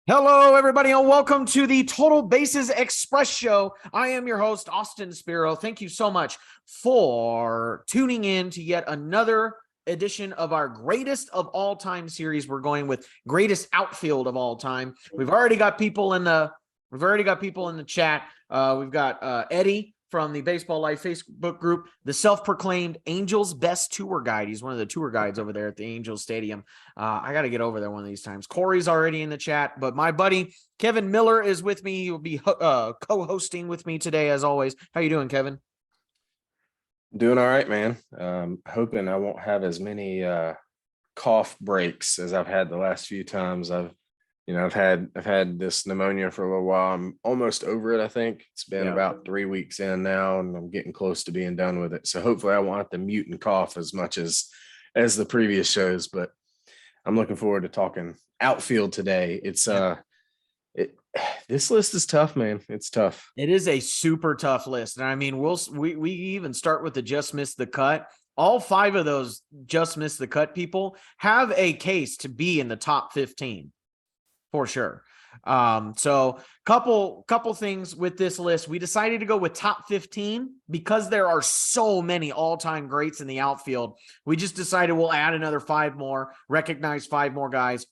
Hello, everybody, and welcome to the Total Bases Express Show. I am your host, Austin Spiro. Thank you so much for tuning in to yet another edition of our greatest of all time series. We're going with greatest outfield of all time. We've already got people in the chat. We've got Eddie from the Baseball Life Facebook group, the self-proclaimed Angels best tour guide. He's one of the tour guides over there at the Angels Stadium. I got to get over there one of these times. Corey's already in the chat, but my buddy Kevin Miller is with me. He will be co-hosting with me today, as always. How you doing, Kevin? Doing all right, man. Hoping I won't have as many cough breaks as I've had the last few times. I've had this pneumonia for a little while. I'm almost over it. I think it's been about 3 weeks in now, and I'm getting close to being done with it. So hopefully I won't have to mute and cough as much as the previous shows, but I'm looking forward to talking outfield today. This list is tough, man. It's tough. It is a super tough list. And I mean, we even start with the just missed the cut. All five of those just missed the cut people have a case to be in the top 15. For sure. So couple things with this list. We decided to go with top 15 because there are so many all-time greats in the outfield. We just decided we'll add another five more, recognize five more guys,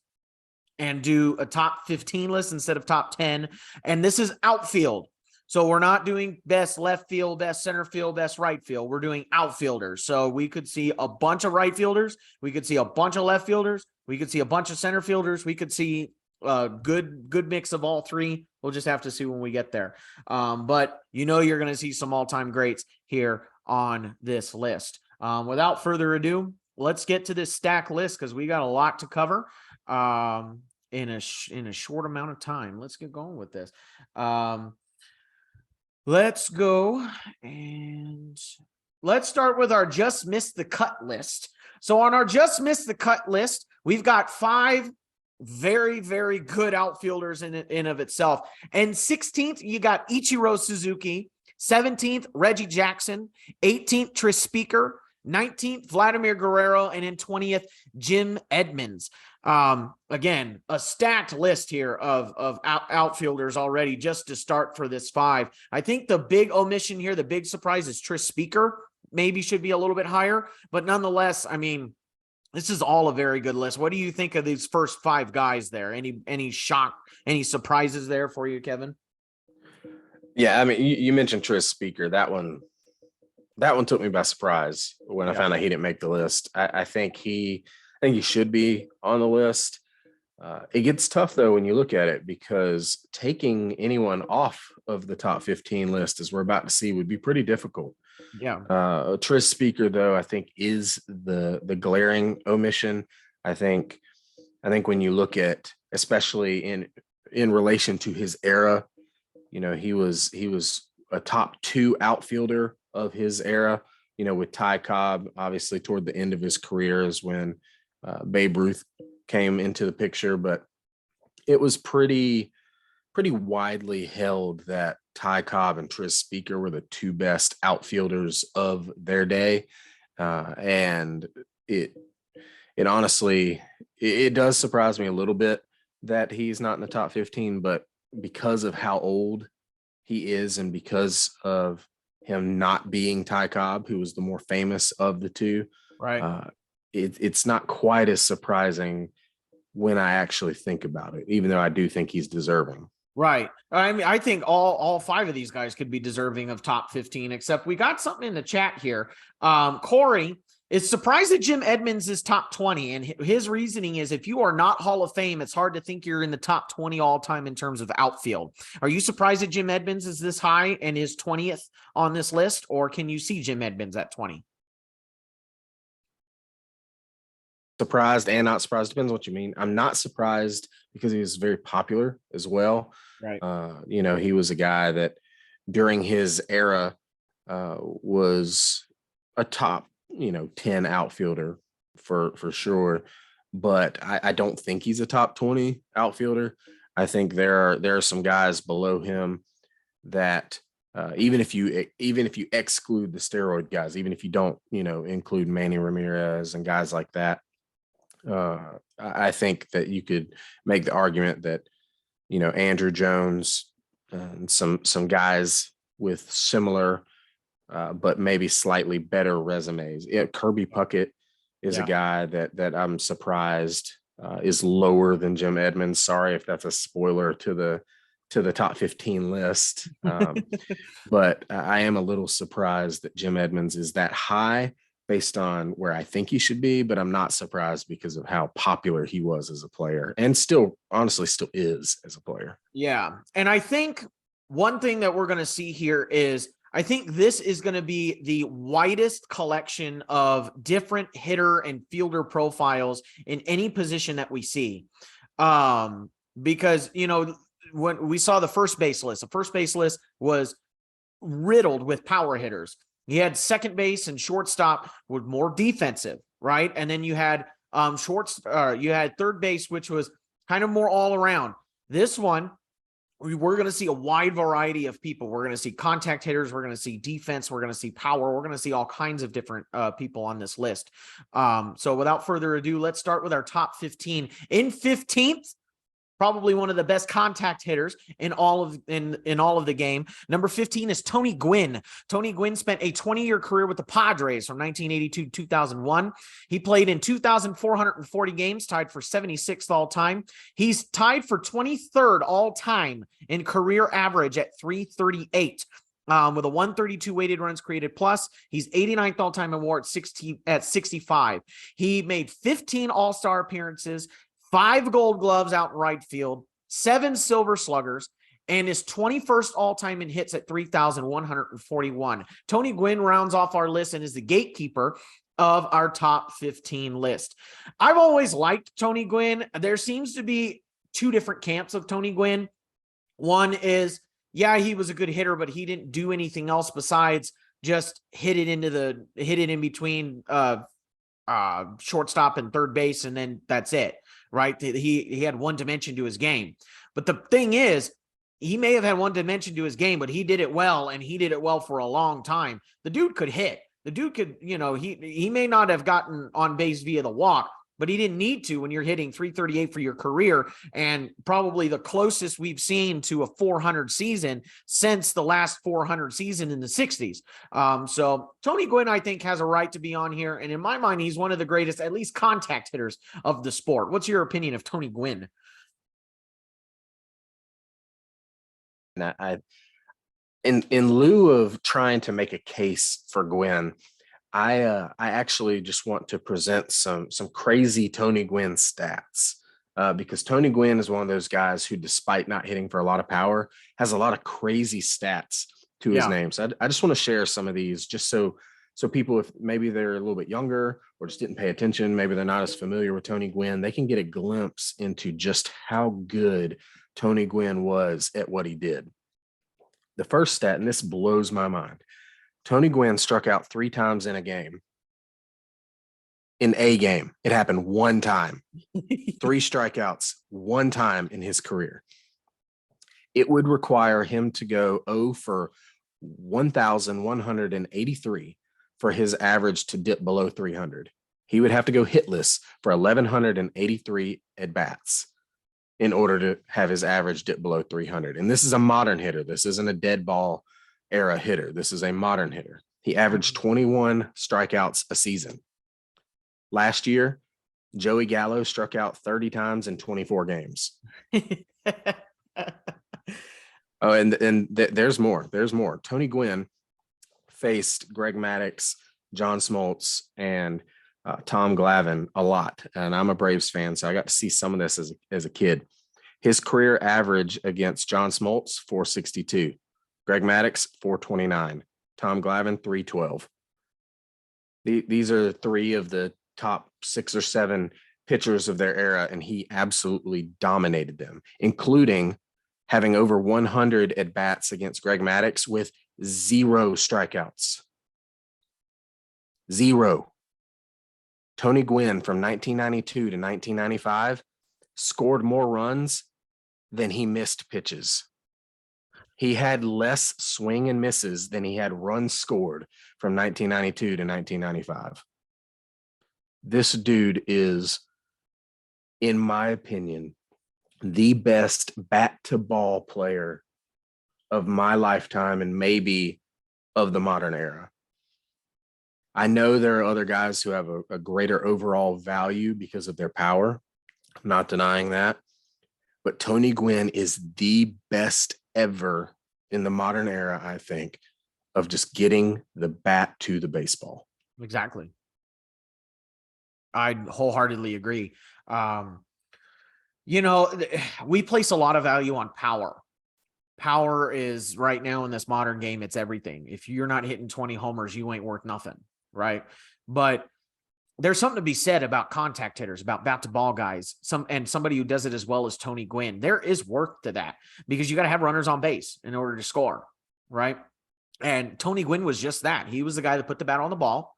and do a top 15 list instead of top 10. And this is outfield. So we're not doing best left field, best center field, best right field. We're doing outfielders. So we could see a bunch of right fielders. We could see a bunch of left fielders. We could see a bunch of center fielders. We could see good mix of all three. We'll just have to see when we get there. But you're going to see some all-time greats here on this list. Without further ado, let's get to this stack list because we got a lot to cover in a short amount of time. Let's get going with this. Let's go and let's start with our just missed the cut list. So on our just missed the cut list, we've got five very, very good outfielders in of itself. And 16th, you got Ichiro Suzuki. 17th, Reggie Jackson. 18th, Tris Speaker. 19th, Vladimir Guerrero. And in 20th, Jim Edmonds. Again, a stacked list here of outfielders already just to start for this five. I think the big omission here, the big surprise is Tris Speaker. Maybe should be a little bit higher, but nonetheless, I mean, this is all a very good list. What do you think of these first five guys there? Any shock, any surprises there for you, Kevin? Yeah, I mean, you mentioned Tris Speaker. That one took me by surprise when I found out he didn't make the list. I think he should be on the list. It gets tough though when you look at it because taking anyone off of the top 15 list, as we're about to see, would be pretty difficult. Yeah. Tris Speaker, though, I think is the glaring omission. I think when you look at, especially in relation to his era, he was a top two outfielder of his era. With Ty Cobb, obviously toward the end of his career is when Babe Ruth came into the picture, but it was pretty widely held that Ty Cobb and Tris Speaker were the two best outfielders of their day. And it honestly, it does surprise me a little bit that he's not in the top 15, but because of how old he is and because of him not being Ty Cobb, who was the more famous of the two, right? It's not quite as surprising when I actually think about it, even though I do think he's deserving. Right. I mean, I think all five of these guys could be deserving of top 15, except we got something in the chat here. Corey is surprised that Jim Edmonds is top 20. And his reasoning is if you are not Hall of Fame, it's hard to think you're in the top 20 all time in terms of outfield. Are you surprised that Jim Edmonds is this high and is 20th on this list? Or can you see Jim Edmonds at 20? Surprised and not surprised, depends what you mean. I'm not surprised because he was very popular as well. Right. He was a guy that during his era was a top 10 outfielder for sure, but I don't think he's a top 20 outfielder. I think there are some guys below him that even if you exclude the steroid guys, even if you don't include Manny Ramirez and guys like that, I think that you could make the argument that Andrew Jones, and some guys with similar but maybe slightly better resumes. Yeah, Kirby Puckett is a guy that I'm surprised is lower than Jim Edmonds. Sorry if that's a spoiler to the top 15 list. But I am a little surprised that Jim Edmonds is that high based on where I think he should be, but I'm not surprised because of how popular he was as a player and still, honestly, still is as a player. Yeah. And I think one thing that we're going to see here is I think this is going to be the widest collection of different hitter and fielder profiles in any position that we see. Because, when we saw the first base list was riddled with power hitters. You had second base and shortstop with more defensive, right? And then you had you had third base, which was kind of more all around. This one, we're going to see a wide variety of people. We're going to see contact hitters. We're going to see defense. We're going to see power. We're going to see all kinds of different people on this list. So without further ado, let's start with our top 15. In 15th, probably one of the best contact hitters in all of the game. Number 15 is Tony Gwynn. Tony Gwynn spent a 20-year career with the Padres from 1982 to 2001. He played in 2,440 games, tied for 76th all time. He's tied for 23rd all time in career average at 338. With a 132 weighted runs created plus. He's 89th all-time in WAR at 65. He made 15 all-star appearances, 5 gold gloves out in right field, 7 silver sluggers, and is 21st all-time in hits at 3,141. Tony Gwynn rounds off our list and is the gatekeeper of our top 15 list. I've always liked Tony Gwynn. There seems to be 2 different camps of Tony Gwynn. One is, yeah, he was a good hitter, but he didn't do anything else besides just hit it in between shortstop and third base, and then that's it. Right. He had one dimension to his game. But the thing is, he may have had one dimension to his game, but he did it well, and he did it well for a long time. The dude could hit. The dude could, he may not have gotten on base via the walk, but he didn't need to when you're hitting 338 for your career, and probably the closest we've seen to a 400 season since the last 400 season in the 60s. So Tony Gwynn, I think, has a right to be on here. And in my mind, he's one of the greatest, at least contact hitters of the sport. What's your opinion of Tony Gwynn? And in lieu of trying to make a case for Gwynn, I actually just want to present some crazy Tony Gwynn stats because Tony Gwynn is one of those guys who, despite not hitting for a lot of power, has a lot of crazy stats to his name. So I just want to share some of these just so people, if maybe they're a little bit younger or just didn't pay attention, maybe they're not as familiar with Tony Gwynn, they can get a glimpse into just how good Tony Gwynn was at what he did. The first stat, and this blows my mind, Tony Gwynn struck out 3 times in a game. In a game. It happened one time. 3 strikeouts, one time in his career. It would require him to go 0 for 1,183 for his average to dip below 300. He would have to go hitless for 1,183 at-bats in order to have his average dip below 300. And this is a modern hitter. This isn't a dead ball era hitter. This is a modern hitter. He averaged 21 strikeouts a season. Last year, Joey Gallo struck out 30 times in 24 games. Oh, and there's more. There's more. Tony Gwynn faced Greg Maddux, John Smoltz, and Tom Glavine a lot. And I'm a Braves fan, so I got to see some of this as a kid. His career average against John Smoltz, 462. Greg Maddux, 429. Tom Glavine, 312. These are 3 of the top 6 or 7 pitchers of their era, and he absolutely dominated them, including having over 100 at-bats against Greg Maddux with 0 strikeouts. 0. Tony Gwynn from 1992 to 1995 scored more runs than he missed pitches. He had less swing and misses than he had runs scored from 1992 to 1995. This dude is, in my opinion, the best bat to ball player of my lifetime and maybe of the modern era. I know there are other guys who have a greater overall value because of their power. I'm not denying that. But Tony Gwynn is the best ever in the modern era, I think, of just getting the bat to the baseball. Exactly. I wholeheartedly agree. You know, we place a lot of value on power. Power is right now in this modern game, it's everything. If you're not hitting 20 homers, you ain't worth nothing, right? But there's something to be said about contact hitters, about bat to ball guys, somebody who does it as well as Tony Gwynn. There is work to that because you got to have runners on base in order to score, right? And Tony Gwynn was just that. He was the guy that put the bat on the ball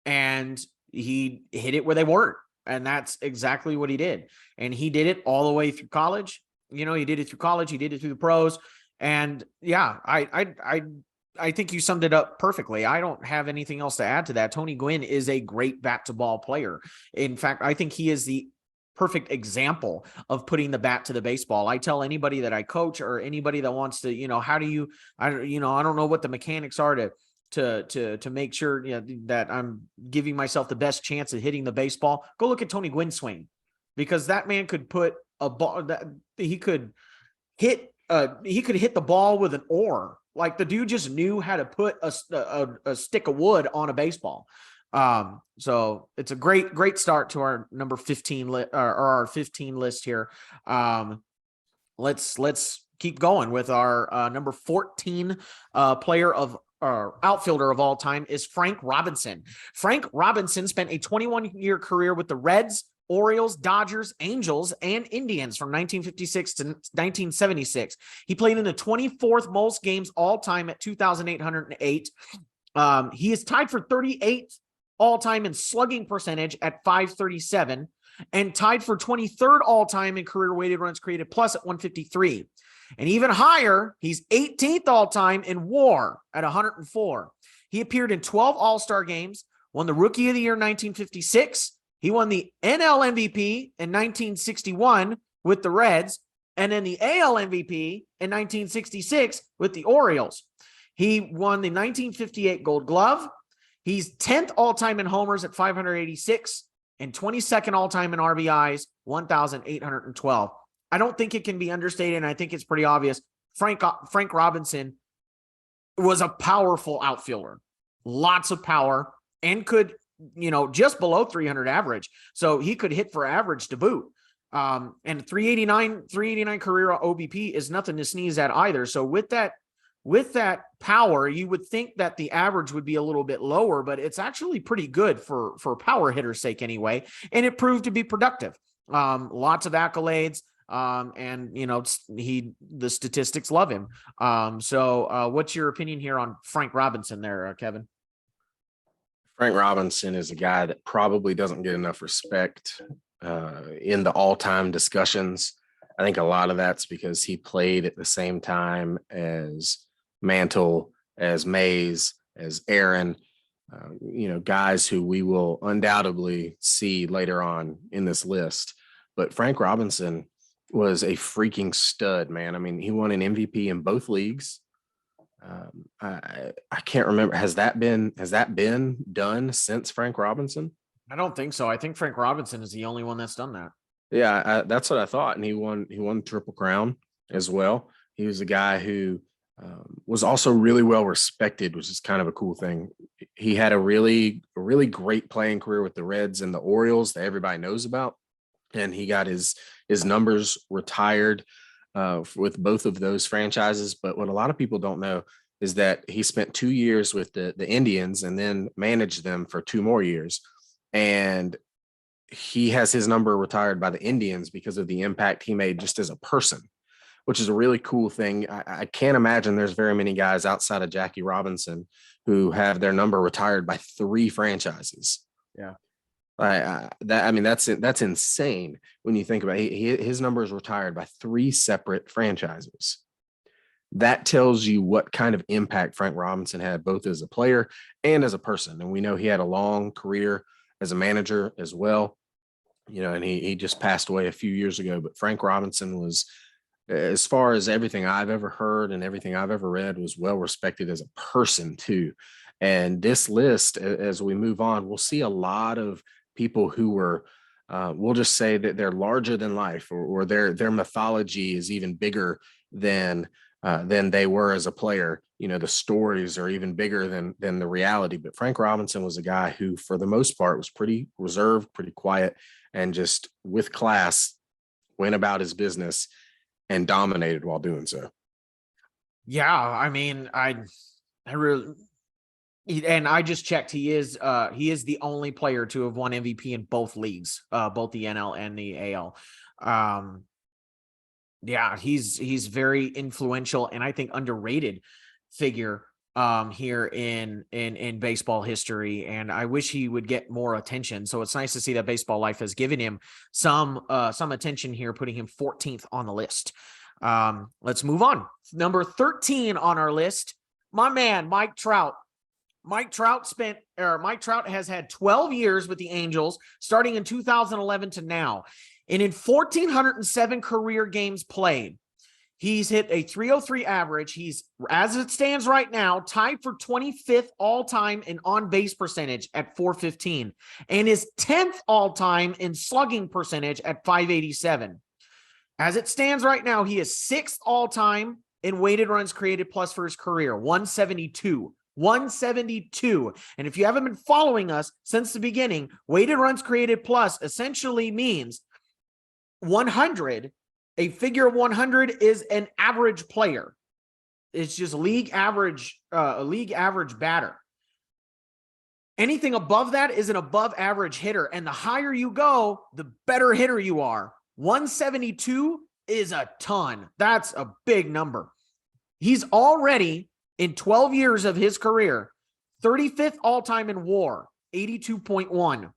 and he hit it where they weren't. And that's exactly what he did. And he did it all the way through college. You know, he did it through college. He did it through the pros. And yeah, I think you summed it up perfectly. I don't have anything else to add to that. Tony Gwynn is a great bat to ball player. In fact, I think he is the perfect example of putting the bat to the baseball. I tell anybody that I coach or anybody that wants to, you know, how do you, I don't know what the mechanics are to make sure, you know, that I'm giving myself the best chance at hitting the baseball. Go look at Tony Gwynn's swing, because that man could put a ball that he could hit the ball with an oar. Like the dude just knew how to put a stick of wood on a baseball. So it's a great start to our number 15 or our 15 list here. Let's keep going with our number 14 player of our outfielder of all time is Frank Robinson. Frank Robinson spent a 21-year career with the Reds, Orioles, Dodgers, Angels, and Indians from 1956 to 1976. He played in the 24th most games all time at 2,808. He is tied for 38th all time in slugging percentage at 537 and tied for 23rd all time in career weighted runs created plus at 153. And even higher, he's 18th all time in WAR at 104. He appeared in 12 All-Star games, won the Rookie of the Year in 1956. He won the NL MVP in 1961 with the Reds, and then the AL MVP in 1966 with the Orioles. He won the 1958 Gold Glove. He's 10th all-time in homers at 586 and 22nd all-time in RBIs, 1,812. I don't think it can be understated, and I think it's pretty obvious. Frank Robinson was a powerful outfielder, lots of power, and could, you know, just below 300 average. So he could hit for average to boot. And 389 career OBP is nothing to sneeze at either. So with that power, you would think that the average would be a little bit lower, but it's actually pretty good for power hitter's sake anyway. And it proved to be productive. Lots of accolades. And you know, the statistics love him. So what's your opinion here on Frank Robinson there, Kevin? Frank Robinson is a guy that probably doesn't get enough respect in the all-time discussions. I think a lot of that's because he played at the same time as Mantle, as Mays, as Aaron, you know, guys who we will undoubtedly see later on in this list. But Frank Robinson was a freaking stud, man. I mean, he won an MVP in both leagues. I can't remember. Has that been done since Frank Robinson? I don't think so. I think Frank Robinson is the only one that's done that. Yeah, that's what I thought. And he won Triple Crown as well. He was a guy who was also really well respected, which is kind of a cool thing. He had a really great playing career with the Reds and the Orioles that everybody knows about. And he got his numbers retired with both of those franchises. But what a lot of people don't know is that he spent 2 years with the Indians and then managed them for 2 more years. And he has his number retired by the Indians because of the impact he made just as a person, which is a really cool thing. I can't imagine there's very many guys outside of Jackie Robinson who have their number retired by 3 franchises. Yeah. That's insane when you think about it. His number is retired by 3 separate franchises. That tells you what kind of impact Frank Robinson had both as a player and as a person. And we know he had a long career as a manager as well. and he just passed away a few years ago. But Frank Robinson was, as far as everything I've ever heard and everything I've ever read, was well respected as a person too. And this list, as we move on, we'll see a lot of people who were, we'll just say that they're larger than life, or their mythology is even bigger than they were as a player. The stories are even bigger than the reality. But Frank Robinson was a guy who, for the most part, was pretty reserved, pretty quiet, and just with class went about his business and dominated while doing so. Yeah, I mean, I really, and I just checked. He is the only player to have won MVP in both leagues, both the NL and the AL. Yeah, he's very influential and I think underrated figure here in baseball history, and I wish he would get more attention. So it's nice to see that Baseball Life has given him some attention here, putting him 14th on the list. Let's move on. Number 13 on our list, my man Mike Trout. Mike Trout has had 12 years with the Angels, starting in 2011 to now. And in 1,407 career games played, he's hit a 303 average. He's, as it stands right now, tied for 25th all-time in on-base percentage at 415, and is 10th all-time in slugging percentage at 587. As it stands right now, he is 6th all-time in weighted runs created plus for his career, 172. 172. And if you haven't been following us since the beginning, weighted runs created plus essentially means 100. A figure of 100 is an average player. It's just a league average batter. Anything above that is an above average hitter. And the higher you go, the better hitter you are. 172 is a ton. That's a big number. He's already, in 12 years of his career, 35th all-time in WAR, 82.1.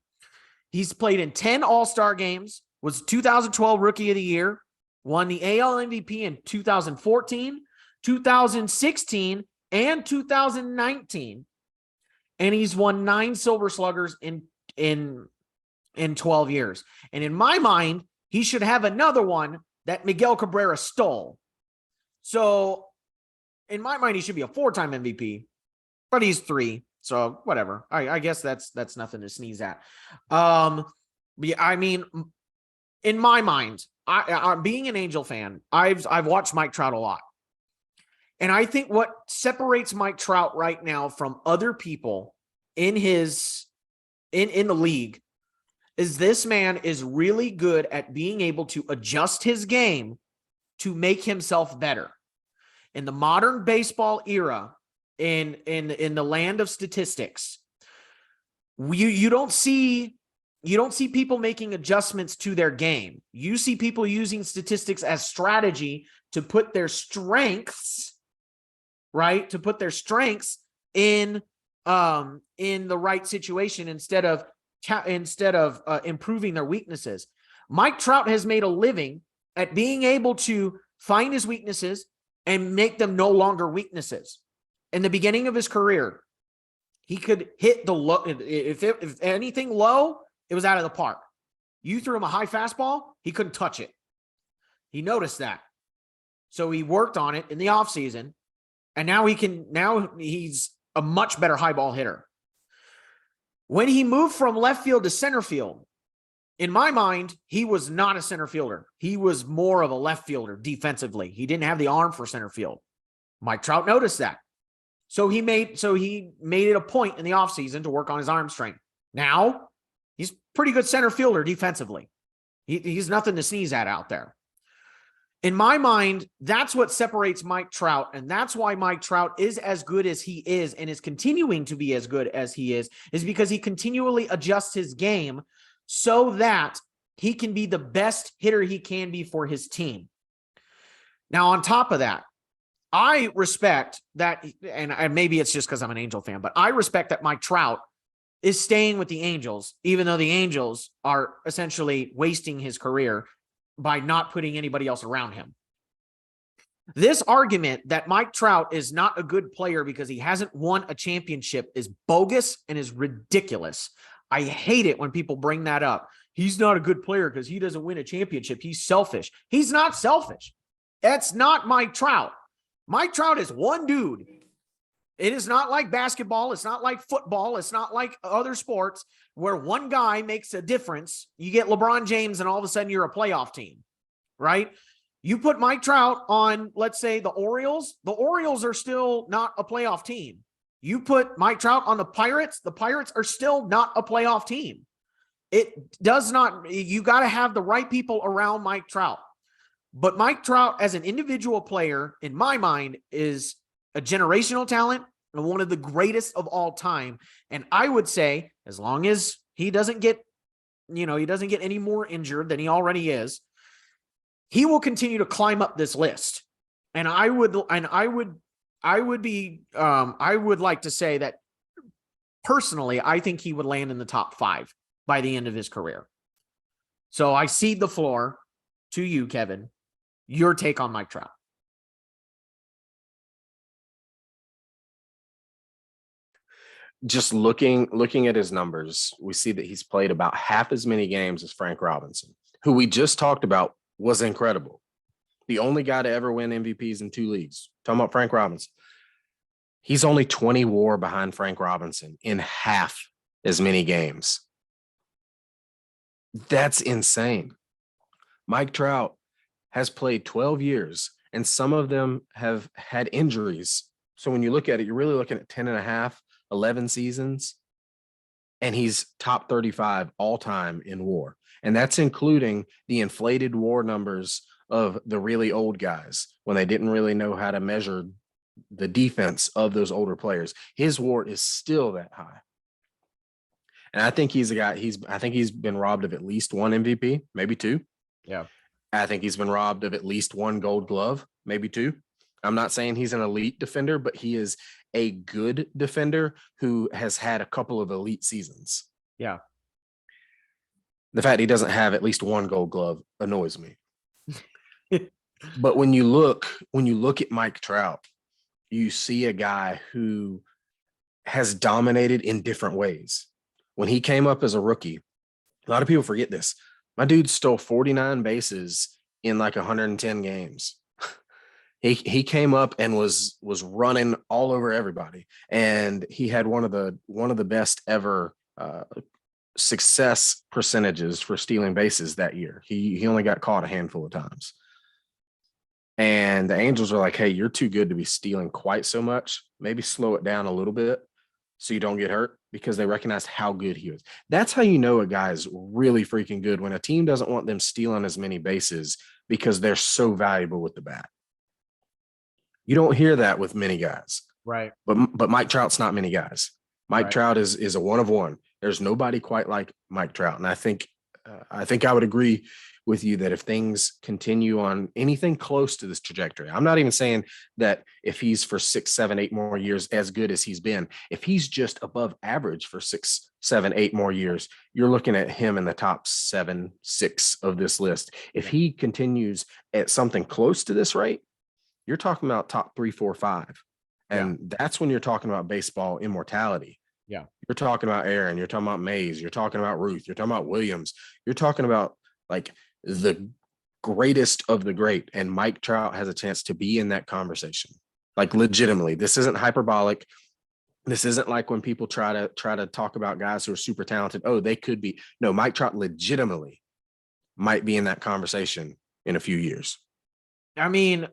He's played in 10 All-Star games, was 2012 Rookie of the Year, won the AL MVP in 2014, 2016, and 2019. And he's won 9 Silver Sluggers in 12 years. And in my mind, he should have another one that Miguel Cabrera stole. So in my mind, he should be a 4-time MVP, but he's 3. So whatever. I guess that's nothing to sneeze at. Yeah, I mean, in my mind, I being an Angel fan, I've watched Mike Trout a lot. And I think what separates Mike Trout right now from other people in the league is this man is really good at being able to adjust his game to make himself better. In the modern baseball era, in the land of statistics, you don't see people making adjustments to their game. You see people using statistics as strategy to put their strengths, right? To put their strengths in the right situation instead of improving their weaknesses. Mike Trout has made a living at being able to find his weaknesses and make them no longer weaknesses. In the beginning of his career, he could hit the low. If anything low, it was out of the park. You threw him a high fastball, he couldn't touch it. He noticed that. So he worked on it in the offseason, and now he's a much better high ball hitter. When he moved from left field to center field, in my mind, he was not a center fielder. He was more of a left fielder defensively. He didn't have the arm for center field. Mike Trout noticed that. So he made it a point in the offseason to work on his arm strength. Now, he's pretty good center fielder defensively. He's nothing to sneeze at out there. In my mind, that's what separates Mike Trout, and that's why Mike Trout is as good as he is and is continuing to be as good as he is because he continually adjusts his game so that he can be the best hitter he can be for his team. Now, on top of that, I respect that, and maybe it's just because I'm an Angel fan, but I respect that Mike Trout is staying with the Angels, even though the Angels are essentially wasting his career by not putting anybody else around him. This argument that Mike Trout is not a good player because he hasn't won a championship is bogus and is ridiculous. I hate it when people bring that up he's not a good player because he doesn't win a championship. He's selfish. He's not selfish. That's not Mike Trout. Mike Trout is one dude. It is not like basketball. It's not like football. It's not like other sports where one guy makes a difference. You get LeBron James and all of a sudden you're a playoff team, right? You put Mike Trout on, let's say, the Orioles are still not a playoff team. You put Mike Trout on the Pirates are still not a playoff team. It does not, you got to have the right people around Mike Trout. But Mike Trout as an individual player, in my mind, is a generational talent and one of the greatest of all time. And I would say, as long as he doesn't get any more injured than he already is, he will continue to climb up this list. And I would like to say that personally, I think he would land in the top 5 by the end of his career. So I cede the floor to you, Kevin. Your take on Mike Trout. Just looking at his numbers, we see that he's played about half as many games as Frank Robinson, who we just talked about was incredible. The only guy to ever win MVPs in 2 leagues. Talking about Frank Robinson. He's only 20 WAR behind Frank Robinson in half as many games. That's insane. Mike Trout has played 12 years, and some of them have had injuries. So when you look at it, you're really looking at 10 and a half, 11 seasons, and he's top 35 all time in WAR. And that's including the inflated WAR numbers of the really old guys when they didn't really know how to measure the defense of those older players. His WAR is still that high. And I think he's a guy, I think he's been robbed of at least 1 MVP, maybe 2. Yeah. I think he's been robbed of at least 1 Gold Glove, maybe 2. I'm not saying he's an elite defender, but he is a good defender who has had a couple of elite seasons. Yeah. The fact he doesn't have at least 1 Gold Glove annoys me. But when you look at Mike Trout, you see a guy who has dominated in different ways. When he came up as a rookie, a lot of people forget this. My dude stole 49 bases in like 110 games. He came up and was running all over everybody, and he had one of the best ever success percentages for stealing bases that year. He only got caught a handful of times, and the Angels were like, "Hey, you're too good to be stealing quite so much. Maybe slow it down a little bit so you don't get hurt," because they recognized how good he was. That's how you know a guy is really freaking good, when a team doesn't want them stealing as many bases because they're so valuable with the bat. You don't hear that with many guys. Right. But Mike Trout's not many guys. Mike Right. Trout is a one of one. There's nobody quite like Mike Trout. And I think I would agree with you that if things continue on anything close to this trajectory, I'm not even saying that if he's for 6, 7, 8 more years as good as he's been, if he's just above average for 6, 7, 8 more years, you're looking at him in the top 7, 6 of this list. If he continues at something close to this rate, you're talking about top 3, 4, 5. And that's when you're talking about baseball immortality. Yeah. You're talking about Aaron, you're talking about Mays, you're talking about Ruth, you're talking about Williams, you're talking about like the greatest of the great. And Mike Trout has a chance to be in that conversation. Like legitimately. This isn't hyperbolic. This isn't like when people try to talk about guys who are super talented. Oh, they could be. No, Mike Trout legitimately might be in that conversation in a few years. I mean,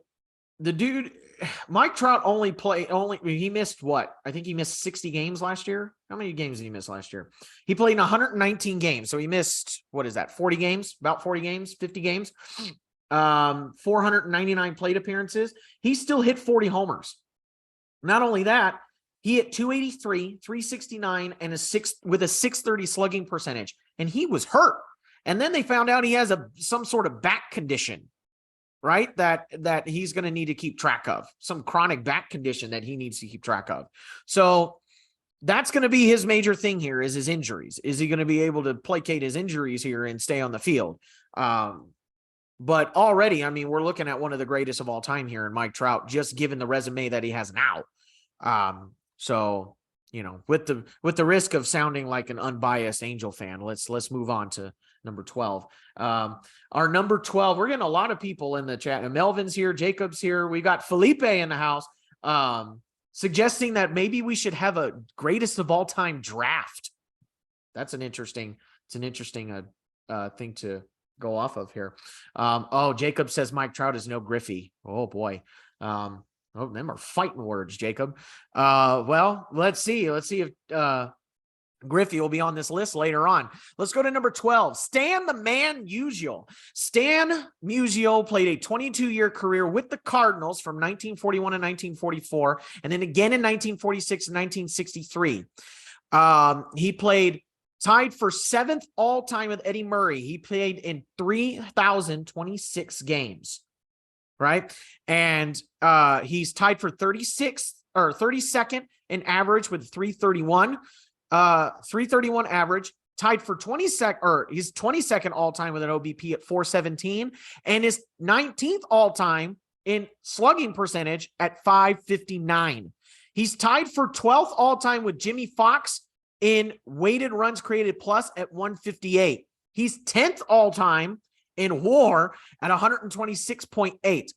the dude, Mike Trout he missed what? I think he missed 60 games last year. How many games did he miss last year? He played in 119 games. So he missed, what is that? 40 games, about 40 games, 50 games, 499 plate appearances. He still hit 40 homers. Not only that, he hit 283, 369 and with a 630 slugging percentage. And he was hurt. And then they found out he has some sort of back condition, right? That he's going to need to keep track of, some chronic back condition that he needs to keep track of. So that's going to be his major thing here, is his injuries. Is he going to be able to placate his injuries here and stay on the field? But already, I mean, we're looking at one of the greatest of all time here in Mike Trout, just given the resume that he has now. So, you know, with the risk of sounding like an unbiased Angel fan, let's move on to number 12. Our number 12, we're getting a lot of people in the chat. And Melvin's here, Jacob's here. We got Felipe in the house, suggesting that maybe we should have a greatest of all time draft. That's an interesting thing to go off of here. Oh, Jacob says Mike Trout is no Griffey. Oh boy. Oh, them are fighting words, Jacob. Well, let's see if Griffey will be on this list later on. Let's go to number 12. Stan the Man Musial. Stan Musial played a 22-year career with the Cardinals from 1941 to 1944, and then again in 1946 and 1963. He played tied for 7th all-time with Eddie Murray. He played in 3,026 games, right? And he's tied for 36th or 32nd in average with 331. 331 average, tied for 22nd, or he's 22nd all-time with an OBP at 417, and is 19th all-time in slugging percentage at 559. He's tied for 12th all-time with Jimmy Fox in weighted runs created plus at 158. He's 10th all-time in WAR at 126.8.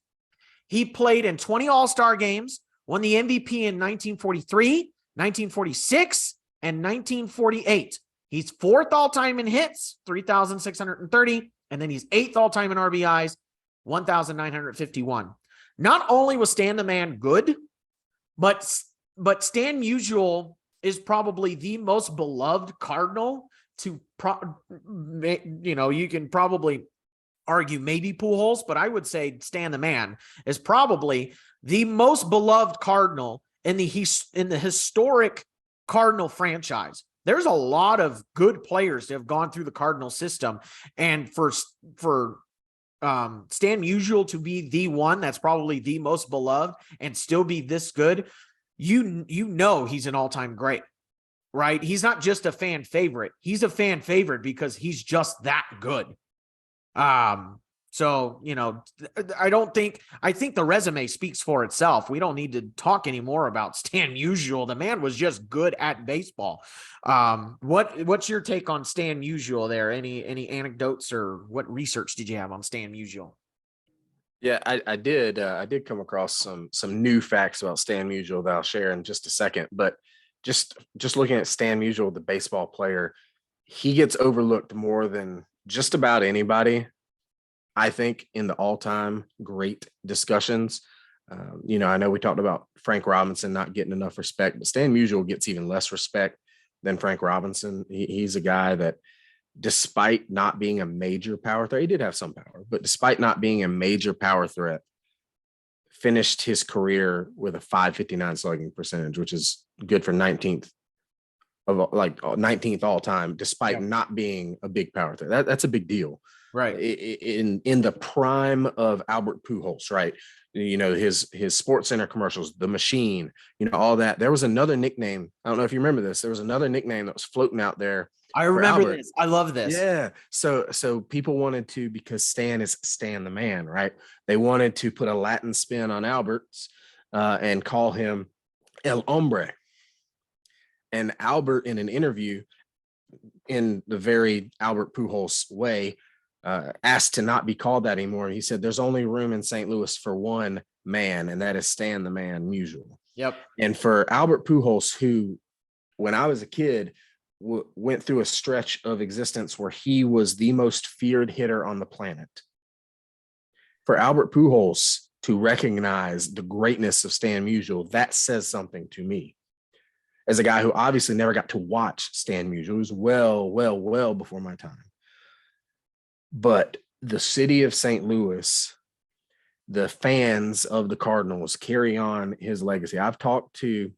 He played in 20 All-Star games, won the MVP in 1943, 1946, and 1948. He's 4th all-time in hits, 3,630, and then he's 8th all-time in RBIs, 1,951. Not only was Stan the Man good, but Stan Musial is probably the most beloved Cardinal to, you can probably argue maybe Pujols, but I would say Stan the Man is probably the most beloved Cardinal in the historic Cardinal franchise. There's a lot of good players that have gone through the Cardinal system, and for Stan Musial to be the one that's probably the most beloved and still be this good, you know he's an all-time great, right? He's not just a fan favorite. He's a fan favorite because he's just that good. So, I think the resume speaks for itself. We don't need to talk anymore about Stan Musial. The man was just good at baseball. What's your take on Stan Musial there? Any anecdotes or what research did you have on Stan Musial? Yeah, I did come across some new facts about Stan Musial that I'll share in just a second. But just looking at Stan Musial, the baseball player, he gets overlooked more than just about anybody, I think, in the all-time great discussions. I know we talked about Frank Robinson not getting enough respect, but Stan Musial gets even less respect than Frank Robinson. He's a guy that, despite not being a major power threat, he did have some power, but despite not being a major power threat, finished his career with a 559 slugging percentage, which is good for 19th all time, despite not being a big power threat. That's a big deal. Right. In the prime of Albert Pujols, right? His Sports Center commercials, the Machine, all that. There was another nickname. I don't know if you remember this. There was another nickname that was floating out there. I remember this. I love this. Yeah. So people wanted to, because Stan is Stan the Man, right? They wanted to put a Latin spin on Albert's and call him El Hombre. And Albert, in an interview, in the very Albert Pujols way, asked to not be called that anymore. He said, "There's only room in St. Louis for one man, and that is Stan the Man Musial." Yep. And for Albert Pujols, who, when I was a kid, went through a stretch of existence where he was the most feared hitter on the planet, for Albert Pujols to recognize the greatness of Stan Musial, that says something to me. As a guy who obviously never got to watch Stan Musial, it was well before my time. But the city of St. Louis, the fans of the Cardinals carry on his legacy. I've talked to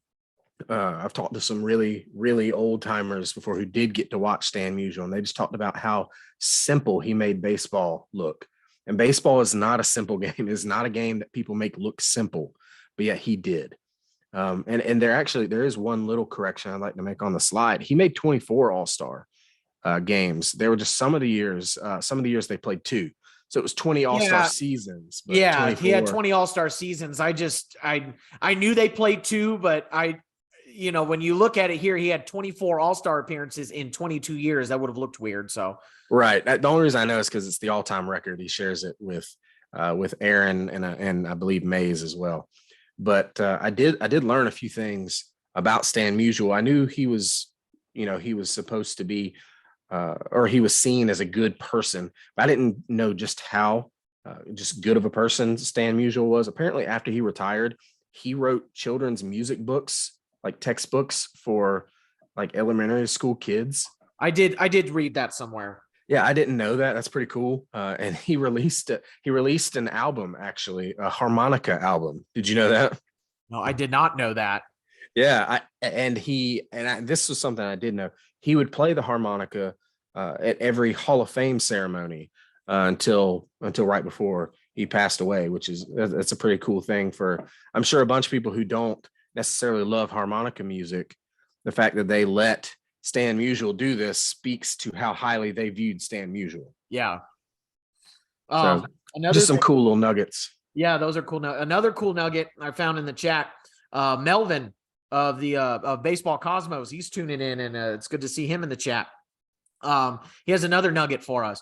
some really, really old timers before who did get to watch Stan Musial, and they just talked about how simple he made baseball look. And baseball is not a simple game. It's not a game that people make look simple, but yet he did. And there is one little correction I'd like to make on the slide. He made 24 All-Star games. There were just some of the years they played 2. So it was 20 All-Star seasons. But he had 20 All-Star seasons. I knew they played 2, but you know, when you look at it here, he had 24 All-Star appearances in 22 years. That would have looked weird. So Right. The only reason I know is because it's the all-time record. He shares it with Aaron and I believe Mays as well. But I did learn a few things about Stan Musial. I knew he was, he was supposed to be, or he was seen as a good person, but I didn't know just how just good of a person Stan Musial was. Apparently, after he retired, he wrote children's music books, like textbooks for like elementary school kids. I did read that somewhere. Yeah, I didn't know that. That's pretty cool. And he released an album, actually, a harmonica album. Did you know that? No, I did not know that. Yeah, this was something I did know. He would play the harmonica at every Hall of Fame ceremony until right before he passed away, which is that's a pretty cool thing for, I'm sure, a bunch of people who don't necessarily love harmonica music. The fact that they let Stan Musial do this speaks to how highly they viewed Stan Musial. Yeah. So Another just some cool little nuggets. Yeah, those are cool. Another cool nugget I found in the chat. Melvin of the of Baseball Cosmos, he's tuning in, and it's good to see him in the chat. He has another nugget for us.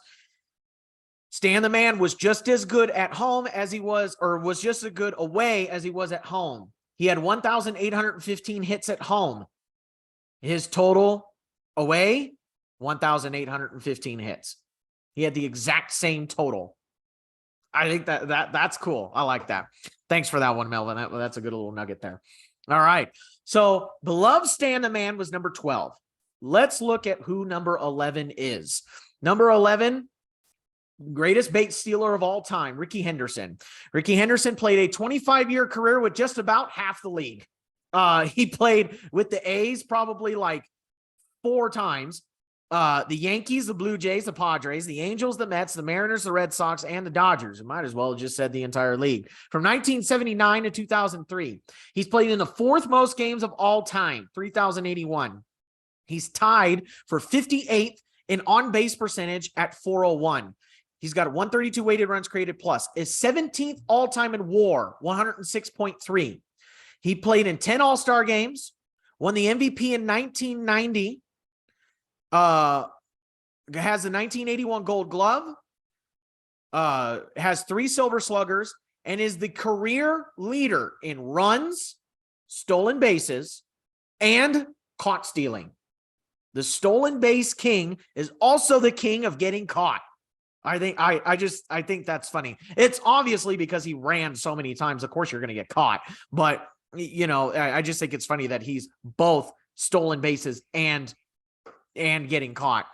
Stan the Man was just as good at home as he was, or was just as good away as he was at home. He had 1,815 hits at home. His total away, 1,815 hits. He had the exact same total. I think that's cool. I like that. Thanks for that one, Melvin. That's a good little nugget there. All right. So beloved Stan the Man was number 12. Let's look at who number 11 is. Number 11, greatest bait stealer of all time, Ricky Henderson. Ricky Henderson played a 25-year career with just about half the league. He played with the A's probably like 4 times. The Yankees, the Blue Jays, the Padres, the Angels, the Mets, the Mariners, the Red Sox, and the Dodgers. It might as well have just said the entire league. From 1979 to 2003, he's played in the 4th most games of all time, 3,081. He's tied for 58th in on-base percentage at 401. He's got 132 weighted runs created plus, is 17th all-time in WAR, 106.3. He played in 10 All-Star games, won the MVP in 1990, has the 1981 Gold Glove, has 3 Silver Sluggers, and is the career leader in runs, stolen bases, and caught stealing. The stolen base king is also the king of getting caught. I think that's funny. It's obviously because he ran so many times. Of course, you're going to get caught, but I just think it's funny that he's both stolen bases and getting caught.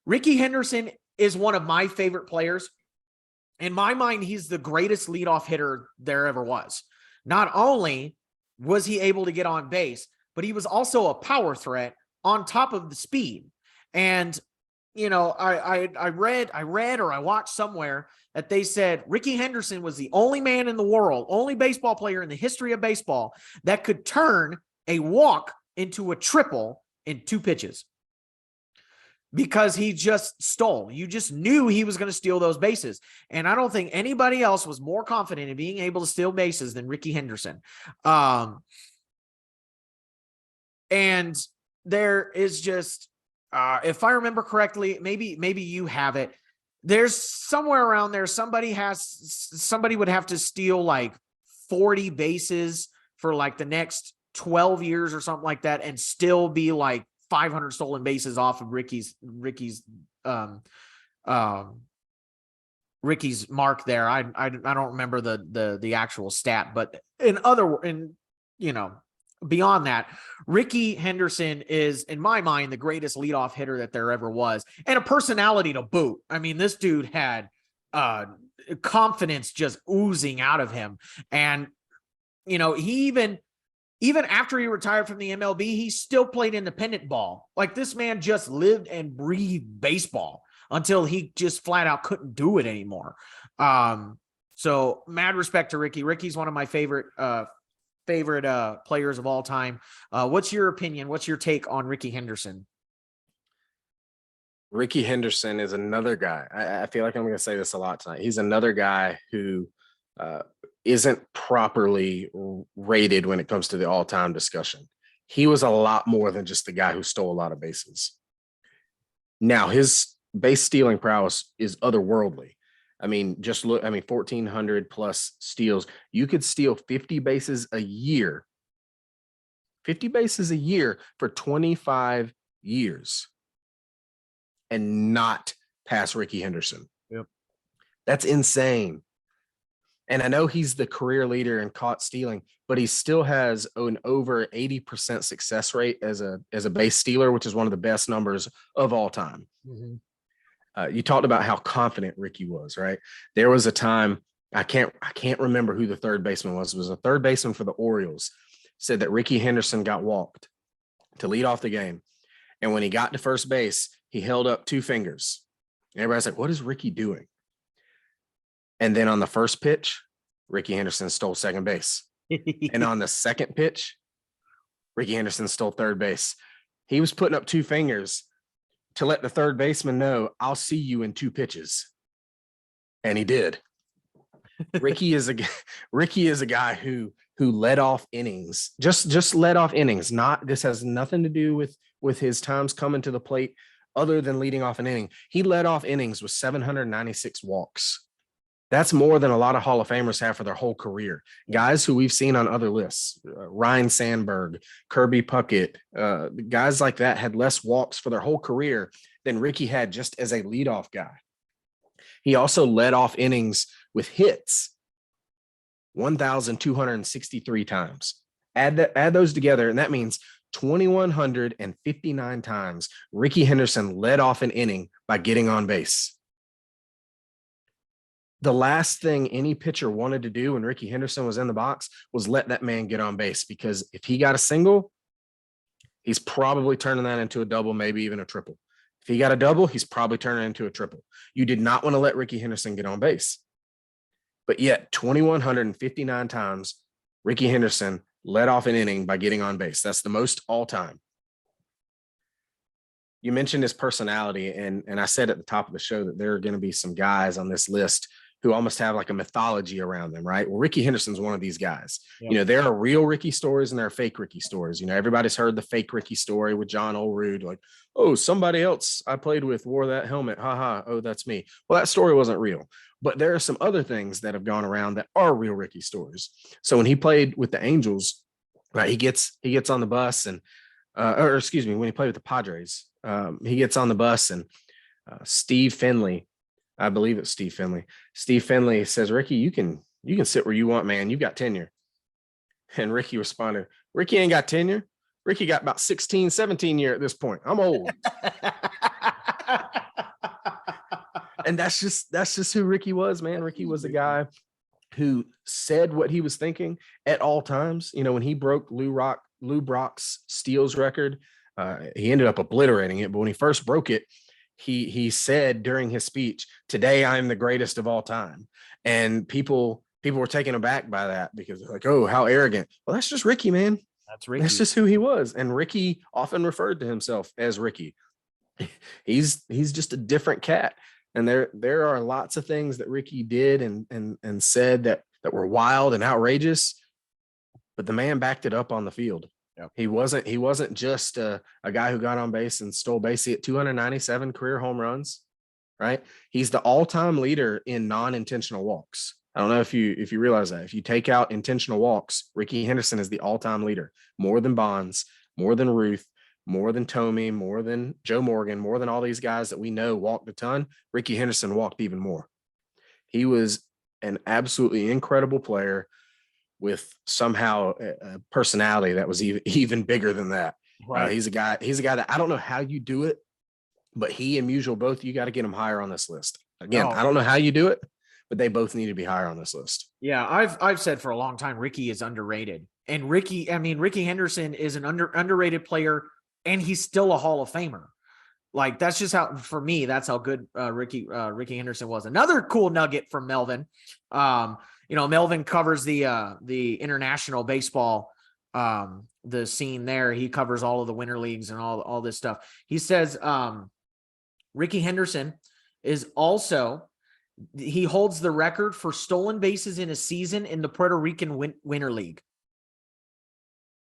Ricky Henderson is one of my favorite players. In my mind, he's the greatest leadoff hitter there ever was. Not only was he able to get on base, but he was also a power threat on top of the speed. And, I read or I watched somewhere that they said Ricky Henderson was the only man in the world, only baseball player in the history of baseball that could turn a walk into a triple in 2 pitches, because he just stole. You just knew he was going to steal those bases. And I don't think anybody else was more confident in being able to steal bases than Ricky Henderson. And there is just, if I remember correctly, maybe you have it. There's somewhere around there, somebody would have to steal like 40 bases for like the next 12 years or something like that, and still be like 500 stolen bases off of Ricky's mark there. I don't remember the actual stat, but beyond that, Ricky Henderson is, in my mind, the greatest leadoff hitter that there ever was, and a personality to boot. I mean, this dude had confidence just oozing out of him. And, he even after he retired from the MLB, he still played independent ball. Like, this man just lived and breathed baseball until he just flat out couldn't do it anymore. So mad respect to Ricky. Ricky's one of my favorite players of all time. What's your opinion? What's your take on Ricky Henderson? Ricky Henderson is another guy. I feel like I'm going to say this a lot tonight. He's another guy who isn't properly rated when it comes to the all-time discussion. He was a lot more than just the guy who stole a lot of bases. Now, his base stealing prowess is otherworldly. I mean, just look, 1,400 plus steals. You could steal 50 bases a year, 50 bases a year for 25 years and not pass Ricky Henderson. Yep. That's insane. And I know he's the career leader in caught stealing, but he still has an over 80% success rate as a base stealer, which is one of the best numbers of all time. Mm-hmm. You talked about how confident Ricky was, right? There was a time, I can't remember who the third baseman was. It was a third baseman for the Orioles, said that Ricky Henderson got walked to lead off the game. And when he got to first base, he held up two fingers. And everybody's like, what is Ricky doing? And then on the first pitch, Ricky Henderson stole second base. And on the second pitch, Ricky Henderson stole third base. He was putting up two fingers to let the third baseman know, I'll see you in two pitches. And he did. Ricky is a guy who led off innings, just led off innings. This has nothing to do with his times coming to the plate other than leading off an inning. He led off innings with 796 walks. That's more than a lot of Hall of Famers have for their whole career. Guys who we've seen on other lists, Ryan Sandberg, Kirby Puckett, guys like that had less walks for their whole career than Ricky had just as a leadoff guy. He also led off innings with hits 1,263 times. Add those together, and that means 2,159 times Ricky Henderson led off an inning by getting on base. The last thing any pitcher wanted to do when Ricky Henderson was in the box was let that man get on base, because if he got a single, he's probably turning that into a double, maybe even a triple. If he got a double, he's probably turning it into a triple. You did not want to let Ricky Henderson get on base. But yet 2,159 times Ricky Henderson led off an inning by getting on base. That's the most all time. You mentioned his personality, and I said at the top of the show that there are going to be some guys on this list who almost have like a mythology around them, right? Well, Ricky Henderson's one of these guys. Yep. There are real Ricky stories and there are fake Ricky stories. Everybody's heard the fake Ricky story with John Olerud, like, oh, somebody else I played with wore that helmet. Ha ha. Oh, that's me. Well, that story wasn't real. But there are some other things that have gone around that are real Ricky stories. So when he played with the Angels, right, he gets on the bus and, when he played with the Padres, he gets on the bus and Steve Finley, I believe it's Steve Finley. Steve Finley says, Ricky, you can sit where you want, man. You've got tenure. And Ricky responded, Ricky ain't got tenure. Ricky got about 16, 17 years at this point. I'm old. And that's just who Ricky was, man. Ricky was a guy who said what he was thinking at all times. When he broke Lou Brock's steals record, he ended up obliterating it. But when he first broke it, he said during his speech, today I'm the greatest of all time. And people were taken aback by that because they're like, oh, how arrogant. Well, that's just Ricky, man. That's Ricky. That's just who he was. And Ricky often referred to himself as Ricky. He's just a different cat. And there are lots of things that Ricky did and said that were wild and outrageous, but the man backed it up on the field. Yep. He wasn't just a guy who got on base and stole base. He had 297 career home runs, right? He's the all-time leader in non-intentional walks. I don't know if you realize that. If you take out intentional walks, Ricky Henderson is the all-time leader, more than Bonds, more than Ruth, more than Tomey, more than Joe Morgan, more than all these guys that we know walked a ton. Ricky Henderson walked even more. He was an absolutely incredible player with somehow a personality that was even bigger than that. Right. He's a guy that I don't know how you do it, but he and Musial, both, you got to get him higher on this list. Again, I don't know how you do it, but they both need to be higher on this list. Yeah, I've said for a long time Ricky is underrated. And Ricky Henderson is an underrated player, and he's still a Hall of Famer. Like, that's just how, for me, that's how good Ricky Henderson was. Another cool nugget from Melvin. Melvin covers the international baseball, the scene there. He covers all of the winter leagues and all this stuff. He says Ricky Henderson is also He holds the record for stolen bases in a season in the Puerto Rican Winter League.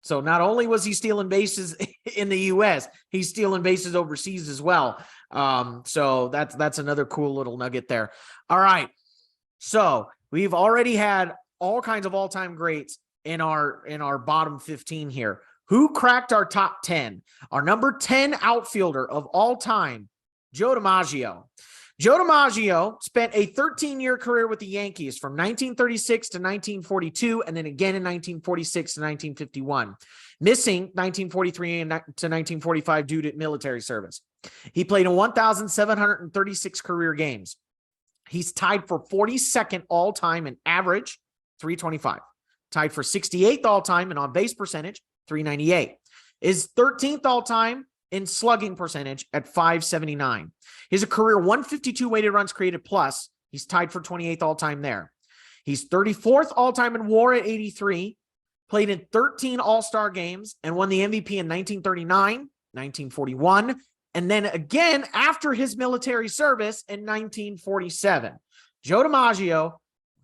So not only was he stealing bases in the U.S., he's stealing bases overseas as well. So that's another cool little nugget there. All right. So we've already had all kinds of all-time greats in our bottom 15 here. Who cracked our top 10? Our number 10 outfielder of all time, Joe DiMaggio. Joe DiMaggio spent a 13-year career with the Yankees from 1936 to 1942, and then again in 1946 to 1951, missing 1943 to 1945 due to military service. He played in 1,736 career games. He's tied for 42nd all-time in average, 325. Tied for 68th all-time in on-base percentage, 398. Is 13th all-time in slugging percentage at 579. He's a career 152 weighted runs created plus. He's tied for 28th all-time there. He's 34th all-time in WAR at 83, played in 13 All-Star games, and won the MVP in 1939, 1941, and then again after his military service in 1947. Joe DiMaggio,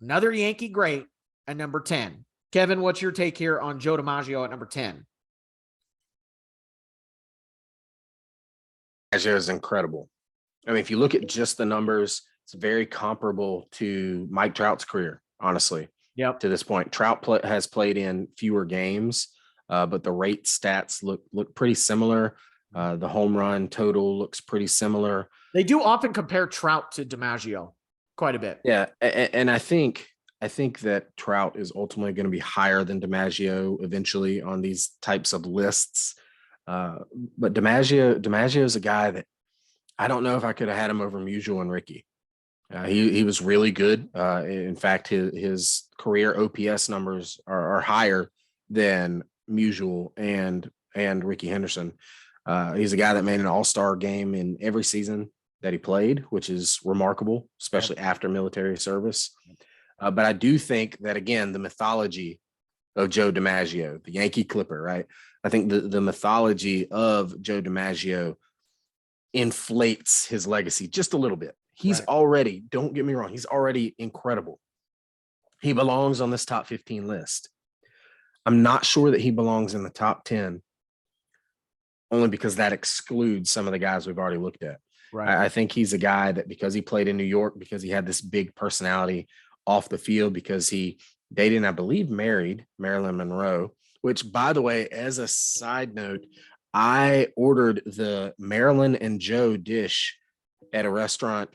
another Yankee great, at number 10. Kevin, what's your take here on Joe DiMaggio at number 10? DiMaggio is incredible. I mean, if you look at just the numbers, it's very comparable to Mike Trout's career, honestly. Yep. To this point, Trout has played in fewer games, but the rate stats look pretty similar. The home run total looks pretty similar. They do often compare Trout to DiMaggio quite a bit. Yeah, and I think that Trout is ultimately going to be higher than DiMaggio eventually on these types of lists. But DiMaggio is a guy that I don't know if I could have had him over Musial and Ricky. He was really good. In fact, his career OPS numbers are higher than Musial and Ricky Henderson. He's a guy that made an all-star game in every season that he played, which is remarkable, especially after military service. But I do think that, again, the mythology of Joe DiMaggio, the Yankee Clipper, right? I think the mythology of Joe DiMaggio inflates his legacy just a little bit. He's already, don't get me wrong, he's already incredible. He belongs on this top 15 list. I'm not sure that he belongs in the top 10, only because that excludes some of the guys we've already looked at. Right. I think he's a guy that, because he played in New York, because he had this big personality off the field, because he dated and I believe married Marilyn Monroe, which, by the way, as a side note, I ordered the Marilyn and Joe dish at a restaurant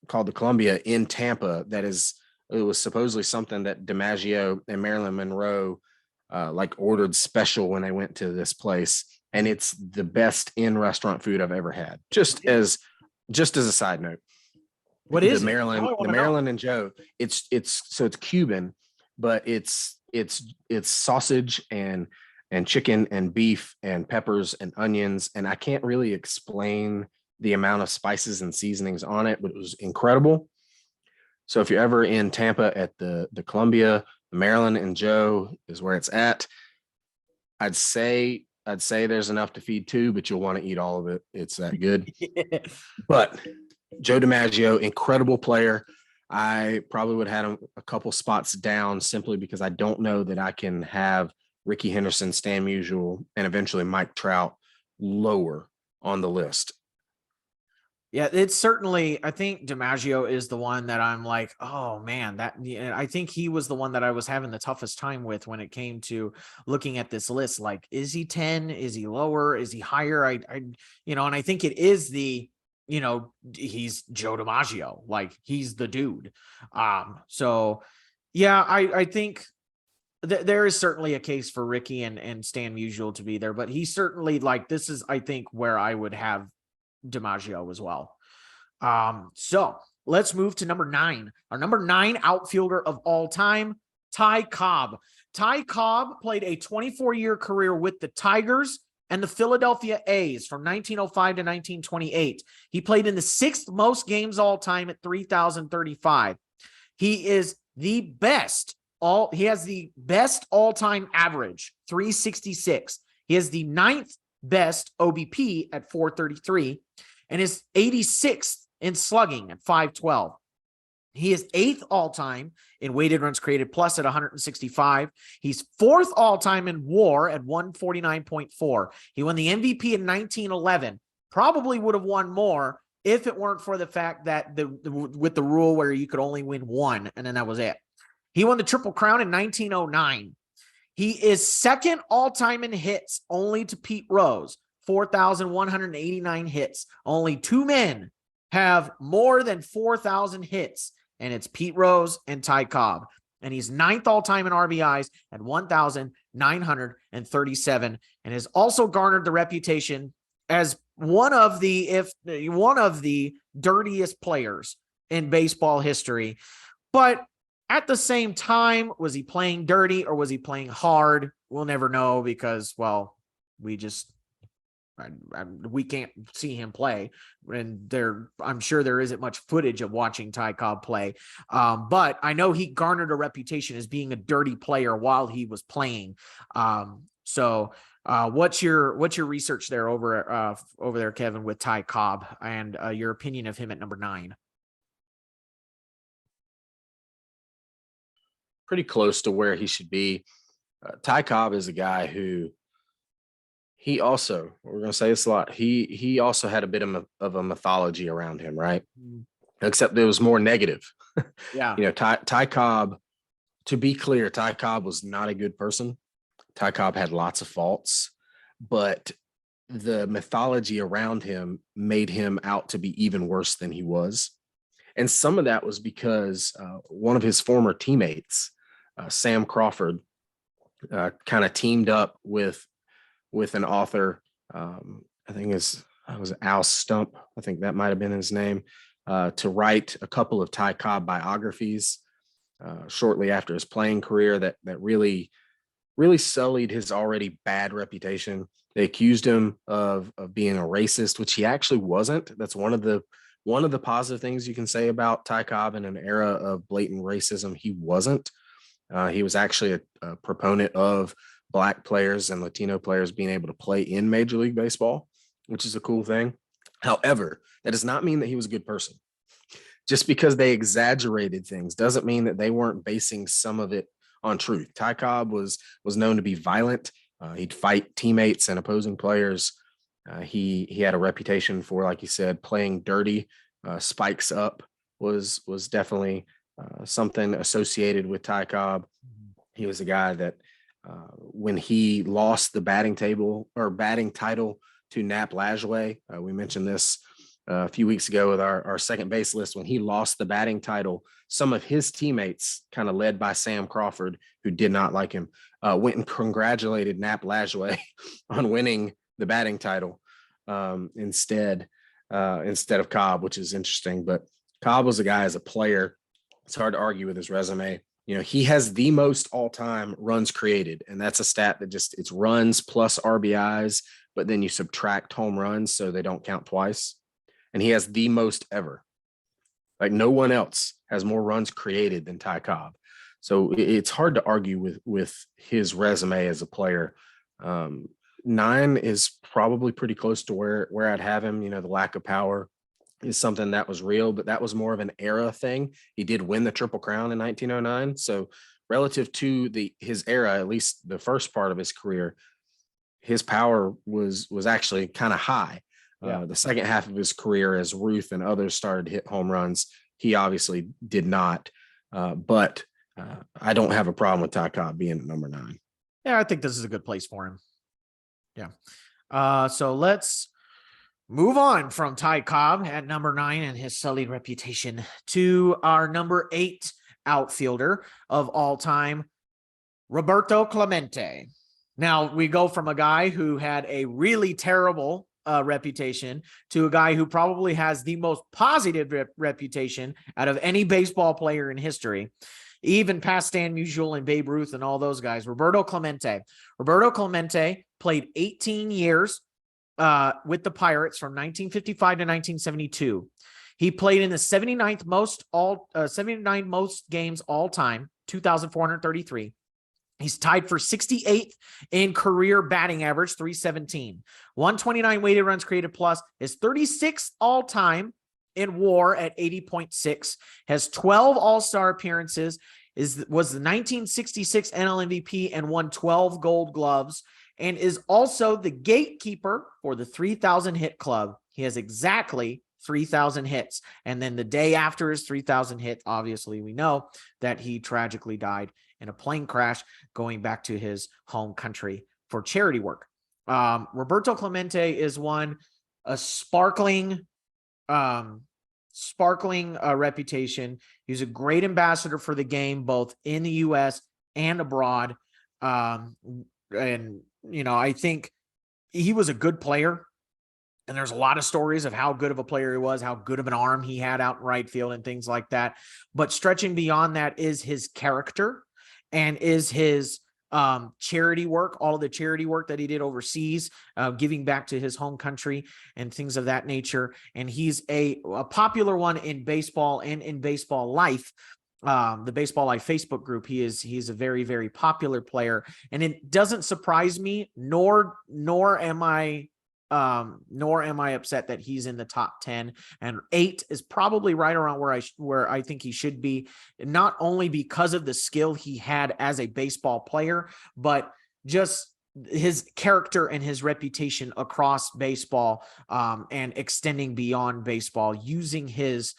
called the Columbia in Tampa. It was supposedly something that DiMaggio and Marilyn Monroe ordered special when they went to this place. And it's the best in-restaurant food I've ever had. Just as a side note. What is the Marilyn and Joe? It's Cuban, but it's sausage and chicken and beef and peppers and onions. And I can't really explain the amount of spices and seasonings on it, but it was incredible. So if you're ever in Tampa at the Columbia, the Marilyn and Joe is where it's at. I'd say there's enough to feed two, but you'll want to eat all of it. It's that good. Yeah. But Joe DiMaggio, incredible player. I probably would have had him a couple spots down simply because I don't know that I can have Ricky Henderson, Stan Musial, and eventually Mike Trout lower on the list. Yeah, it's certainly, I think DiMaggio is the one that I'm like, oh man, I think he was the one that I was having the toughest time with when it came to looking at this list. Like, is he 10? Is he lower? Is he higher? And I think it is he's Joe DiMaggio, like he's the dude. So yeah, I think there is certainly a case for Ricky and Stan Musial to be there, but he certainly, this is, I think, where I would have DiMaggio as well. So let's move to number 9. Our number 9 outfielder of all time, Ty Cobb. Ty Cobb played a 24-year career with the Tigers and the Philadelphia A's from 1905 to 1928. He played in the 6th most games all time at 3,035. He is the best. He has the best all-time average, 366. He has the 9th best OBP at 433 and is 86th in slugging at 512. He is 8th all-time in weighted runs created plus at 165. He's 4th all-time in WAR at 149.4. He won the MVP in 1911. Probably would have won more if it weren't for the fact that with the rule where you could only win one, and then that was it. He won the Triple Crown in 1909. He is 2nd all-time in hits, only to Pete Rose, 4,189 hits. Only 2 men have more than 4,000 hits, and it's Pete Rose and Ty Cobb. And he's 9th all-time in RBIs at 1,937, and has also garnered the reputation as one of the dirtiest players in baseball history. But at the same time, was he playing dirty or was he playing hard? We'll never know because, well, we can't see him play, and I'm sure there isn't much footage of watching Ty Cobb play. But I know he garnered a reputation as being a dirty player while he was playing. So what's your research there over there, Kevin, with Ty Cobb, and your opinion of him at number 9? Pretty close to where he should be. Ty Cobb is a guy who he also, we're going to say this a lot, he also had a bit of a mythology around him, right? Except it was more negative. Yeah. You know, Ty Cobb, to be clear, Ty Cobb was not a good person. Ty Cobb had lots of faults, but the mythology around him made him out to be even worse than he was. And some of that was because one of his former teammates, Sam Crawford, kind of teamed up with an author. I think it was Al Stump. I think that might have been his name, to write a couple of Ty Cobb biographies shortly after his playing career that really sullied his already bad reputation. They accused him of being a racist, which he actually wasn't. That's one of the positive things you can say about Ty Cobb in an era of blatant racism. He wasn't. He was actually a proponent of Black players and Latino players being able to play in Major League Baseball, which is a cool thing. However, that does not mean that he was a good person. Just because they exaggerated things doesn't mean that they weren't basing some of it on truth. Ty Cobb was known to be violent. He'd fight teammates and opposing players. He had a reputation for, like you said, playing dirty. Spikes up was definitely something associated with Ty Cobb. He was a guy that when he lost the batting title to Nap Lajoie, we mentioned this a few weeks ago with our second base list. When he lost the batting title, some of his teammates, kind of led by Sam Crawford, who did not like him, went and congratulated Nap Lajoie on winning the batting title instead of Cobb, which is interesting. But Cobb was a guy as a player. It's hard to argue with his resume. You know, he has the most all-time runs created, and that's a stat that it's runs plus RBIs, but then you subtract home runs so they don't count twice. And he has the most ever. Like, no one else has more runs created than Ty Cobb. So it's hard to argue with his resume as a player. 9 is probably pretty close to where I'd have him. You know, the lack of power is something that was real, but that was more of an era thing. He did win the Triple Crown in 1909. So relative to his era, at least the first part of his career, his power was actually kind of high. Yeah. The second half of his career, as Ruth and others started to hit home runs, he obviously did not. But I don't have a problem with Ty Cobb being at number 9. Yeah, I think this is a good place for him. Yeah. So let's move on from Ty Cobb at number 9 and his sullied reputation to our number 8 outfielder of all time, Roberto Clemente. Now we go from a guy who had a really terrible reputation to a guy who probably has the most positive reputation out of any baseball player in history, even past Stan Musial and Babe Ruth and all those guys. Roberto Clemente. Roberto Clemente played 18 years with the Pirates from 1955 to 1972. He played in the 79th most games all time, 2,433. He's tied for 68th in career batting average, 317. 129 weighted runs created plus, is 36th all time in WAR at 80.6, has 12 All-Star appearances, was the 1966 NL MVP and won 12 Gold Gloves, and is also the gatekeeper for the 3,000 hit club. He has exactly 3,000 hits. And then the day after his 3,000 hit, obviously we know that he tragically died in a plane crash going back to his home country for charity work. Roberto Clemente is a sparkling reputation. He's a great ambassador for the game, both in the U.S. and abroad. And, I think he was a good player. And there's a lot of stories of how good of a player he was, how good of an arm he had out in right field and things like that. But stretching beyond that is his character and is his charity work, all of the charity work that he did overseas, giving back to his home country and things of that nature. And he's a popular one in baseball and in baseball life. The Baseball Life Facebook group, he's a very, very popular player, and it doesn't surprise me, nor am I upset that he's in the top 10, and 8 is probably right around where I think he should be, not only because of the skill he had as a baseball player, but just his character and his reputation across baseball, and extending beyond baseball, using his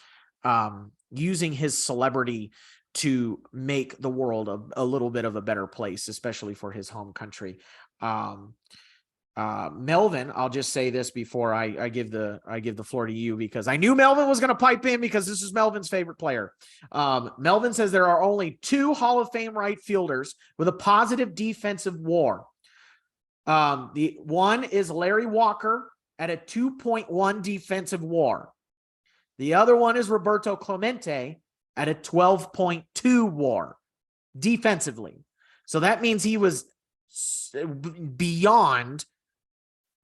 celebrity to make the world a little bit of a better place, especially for his home country. Melvin, I'll just say this before I give the floor to you, because I knew Melvin was going to pipe in, because this is Melvin's favorite player. Melvin says there are only 2 Hall of Fame right fielders with a positive defensive WAR. The one is Larry Walker at a 2.1 defensive WAR. The other one is Roberto Clemente at a 12.2 WAR defensively. So that means he was beyond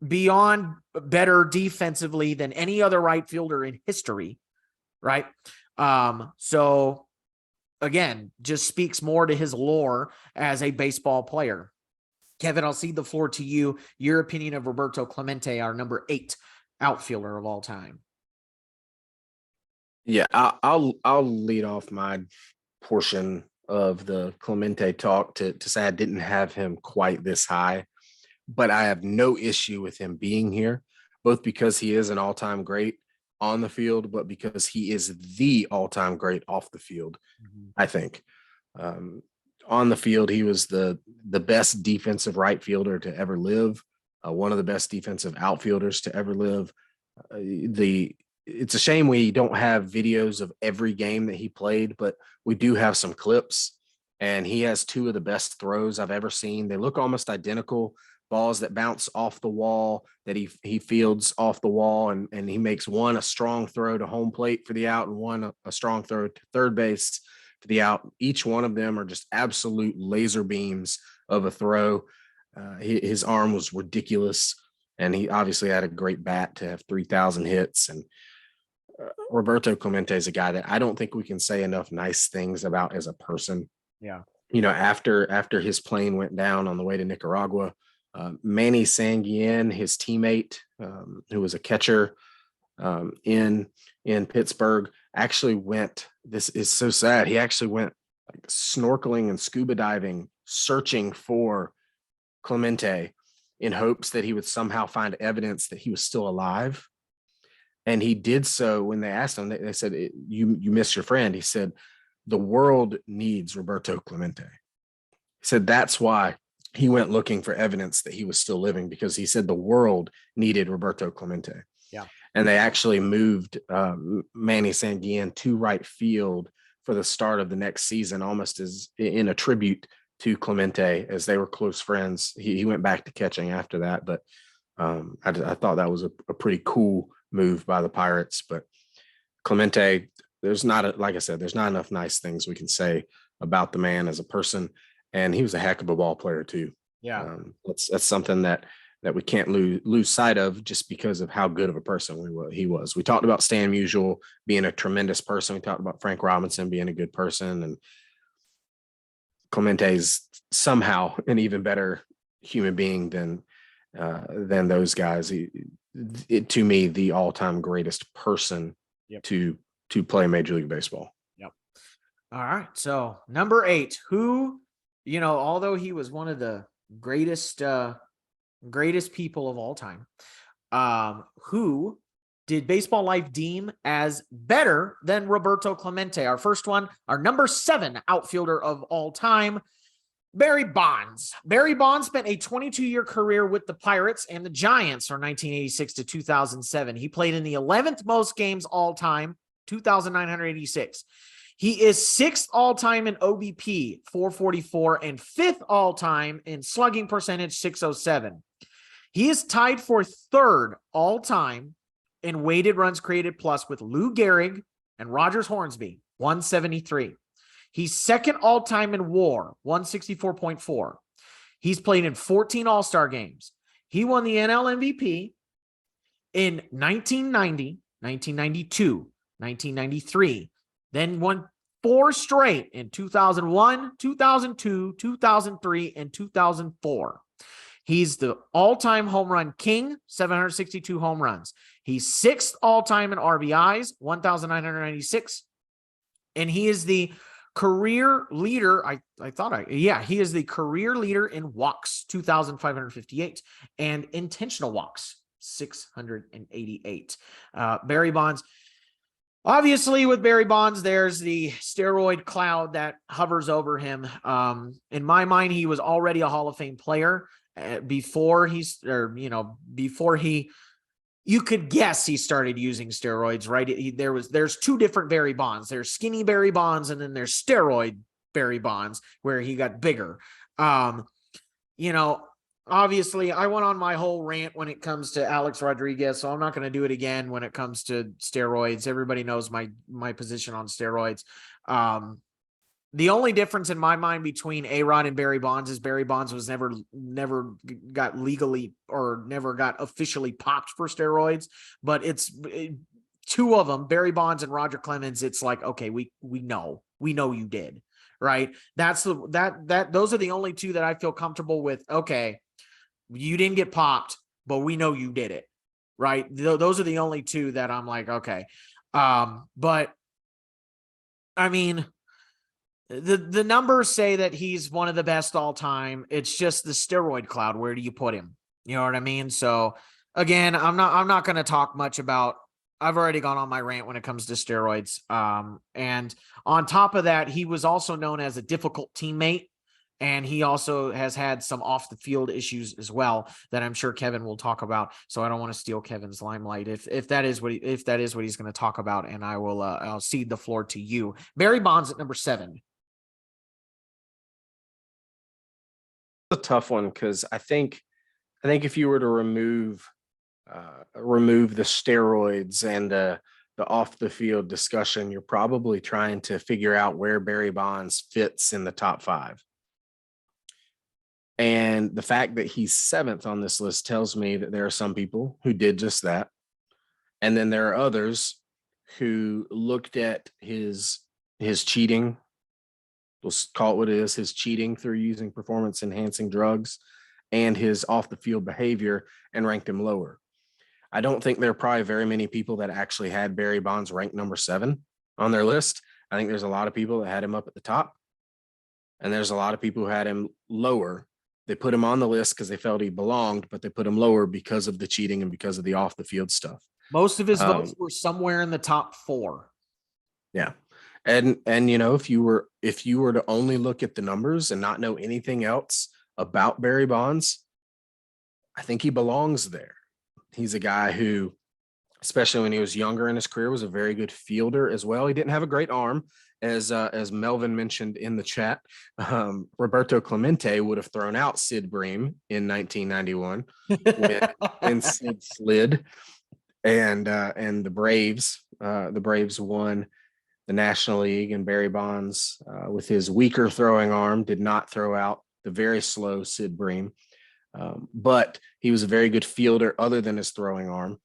better defensively than any other right fielder in history, right? So again, just speaks more to his lore as a baseball player. Kevin, I'll cede the floor to you. Your opinion of Roberto Clemente, our number 8 outfielder of all time. Yeah, I'll lead off my portion of the Clemente talk to say I didn't have him quite this high, but I have no issue with him being here, both because he is an all-time great on the field, but because he is the all-time great off the field. I think on the field, he was the best defensive right fielder to ever live, one of the best defensive outfielders to ever live. It's a shame we don't have videos of every game that he played, but we do have some clips, and he has 2 of the best throws I've ever seen. They look almost identical, balls that bounce off the wall that he fields off the wall, and he makes one a strong throw to home plate for the out, and one a strong throw to third base for the out. Each one of them are just absolute laser beams of a throw. His arm was ridiculous, and he obviously had a great bat to have 3,000 hits. And Roberto Clemente is a guy that I don't think we can say enough nice things about as a person. Yeah. After his plane went down on the way to Nicaragua, Manny Sanguillen, his teammate, who was a catcher in Pittsburgh, actually went. This is so sad. He actually went like snorkeling and scuba diving, searching for Clemente in hopes that he would somehow find evidence that he was still alive. And he did so. When they asked him, they said, you miss your friend. He said, the world needs Roberto Clemente. He said that's why he went looking for evidence that he was still living, because he said the world needed Roberto Clemente. Yeah. And they actually moved Manny Sanguillen to right field for the start of the next season, almost as in a tribute to Clemente, as they were close friends. He went back to catching after that, but I thought that was a pretty cool move by the Pirates. But Clemente, like I said, there's not enough nice things we can say about the man as a person, and he was a heck of a ball player too. Yeah, that's something that we can't lose sight of, just because of how good of a person he was. We talked about Stan Musial being a tremendous person. We talked about Frank Robinson being a good person, and Clemente's somehow an even better human being than those guys. To me, the all-time greatest person Yep. to play Major League Baseball. Yep. All right. So number 8, who, although he was one of the greatest people of all time, who did Baseball Life deem as better than Roberto Clemente? Our first one, our number 7 outfielder of all time, Barry Bonds. Barry Bonds spent a 22-year career with the Pirates and the Giants from 1986 to 2007. He played in the 11th most games all time, 2,986. He is 6th all-time in OBP, 444, and 5th all-time in slugging percentage, 607. He is tied for 3rd all-time in weighted runs created plus with Lou Gehrig and Rogers Hornsby, 173. He's 2nd all-time in WAR, 164.4. He's played in 14 All-Star games. He won the NL MVP in 1990, 1992, 1993, then won 4 straight in 2001, 2002, 2003, and 2004. He's the all-time home run king, 762 home runs. He's 6th all-time in RBIs, 1,996. And he is the career leader. He is the career leader in walks, 2,558, and intentional walks, 688. Barry Bonds. Obviously, with Barry Bonds, there's the steroid cloud that hovers over him. In my mind, he was already a Hall of Fame player before you could guess he started using steroids, right? There's 2 different Barry Bonds. There's skinny Barry Bonds, and then there's steroid Barry Bonds, where he got bigger. Obviously, I went on my whole rant when it comes to Alex Rodriguez, so I'm not going to do it again when it comes to steroids. Everybody knows my position on steroids. The only difference in my mind between A-Rod and Barry Bonds is Barry Bonds was never got legally or never got officially popped for steroids, but it's 2 of them, Barry Bonds and Roger Clemens. It's like, okay, we know you did, right? Those are the only 2 that I feel comfortable with. Okay, you didn't get popped, but we know you did it, right? Those are the only 2 that I'm like, okay. But I mean, the numbers say that he's one of the best all time. It's just the steroid cloud. Where do you put him? You know what I mean? So again, I'm not going to talk much about, I've already gone on my rant when it comes to steroids. And on top of that, he was also known as a difficult teammate. And he also has had some off the field issues as well that I'm sure Kevin will talk about. So I don't want to steal Kevin's limelight if that is what he's going to talk about. And I will I'll cede the floor to you. Barry Bonds at number 7. A tough one, because I think if you were to remove the steroids and the off the field discussion, you're probably trying to figure out where Barry Bonds fits in the top 5. And the fact that he's 7th on this list tells me that there are some people who did just that. And then there are others who looked at his cheating. We'll call it what it is, his cheating through using performance enhancing drugs and his off the field behavior, and ranked him lower. I don't think there are probably very many people that actually had Barry Bonds ranked number 7 on their list. I think there's a lot of people that had him up at the top, and there's a lot of people who had him lower. They put him on the list because they felt he belonged, but they put him lower because of the cheating and because of the off the field stuff. Most of his votes were somewhere in the top 4. Yeah. And if you were to only look at the numbers and not know anything else about Barry Bonds, I think he belongs there. He's a guy who, especially when he was younger in his career, was a very good fielder as well. He didn't have a great arm, as Melvin mentioned in the chat. Roberto Clemente would have thrown out Sid Bream in 1991 when Sid slid, and the Braves won the National League, and Barry Bonds, with his weaker throwing arm, did not throw out the very slow Sid Bream. But he was a very good fielder other than his throwing arm.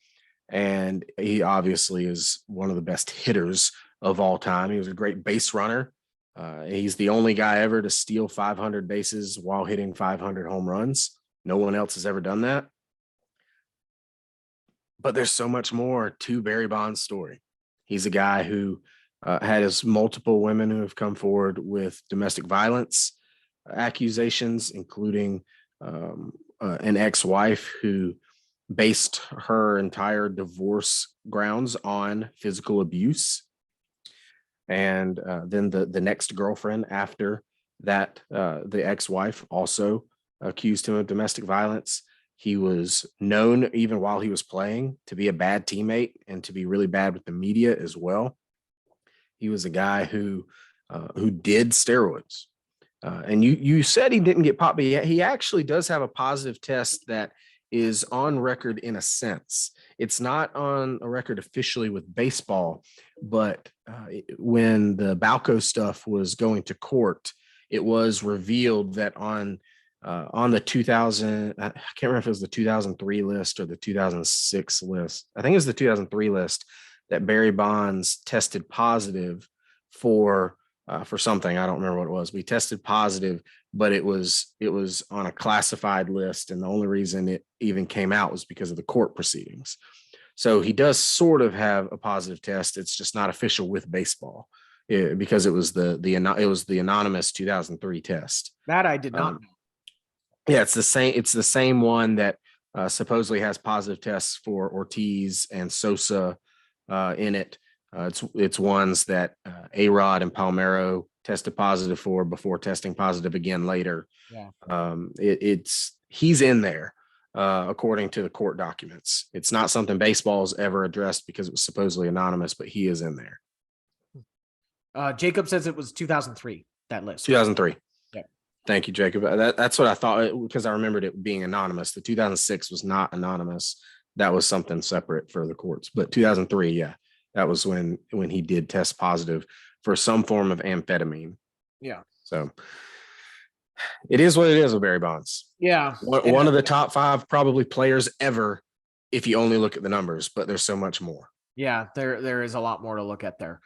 And he obviously is one of the best hitters of all time. He was a great base runner. He's the only guy ever to steal 500 bases while hitting 500 home runs. No one else has ever done that. But there's so much more to Barry Bonds' story. He's a guy who has multiple women who have come forward with domestic violence accusations, including an ex-wife who based her entire divorce grounds on physical abuse. And then the next girlfriend after that, the ex-wife also accused him of domestic violence. He was known, even while he was playing, to be a bad teammate and to be really bad with the media as well. He was a guy who did steroids. And you said he didn't get popped, but he actually does have a positive test that is on record in a sense. It's not on a record officially with baseball, but when the Balco stuff was going to court, it was revealed that on the 2000, I can't remember if it was the 2003 list or the 2006 list. I think it was the 2003 list that Barry Bonds tested positive for something. I don't remember what it was. We tested positive, but it was on a classified list, and the only reason it even came out was because of the court proceedings. So he does sort of have a positive test. It's just not official with baseball because it was the anonymous 2003 test. That I did not know. Yeah, it's the same. It's the same one that supposedly has positive tests for Ortiz and Sosa in it. It's ones that A-Rod and Palmeiro tested positive for before testing positive again later. Yeah. He's in there according to the court documents. It's not something baseball's ever addressed because it was supposedly anonymous, but he is in there. Jacob says it was 2003, that list. 2003. Yeah. Thank you, Jacob. That's what I thought, because I remembered it being anonymous. The 2006 was not anonymous. That was something separate for the courts. But 2003, yeah, that was when he did test positive for some form of amphetamine. Yeah. So it is what it is with Barry Bonds. Yeah. One of the top 5 probably players ever, if you only look at the numbers, but there's so much more. Yeah, there is a lot more to look at there.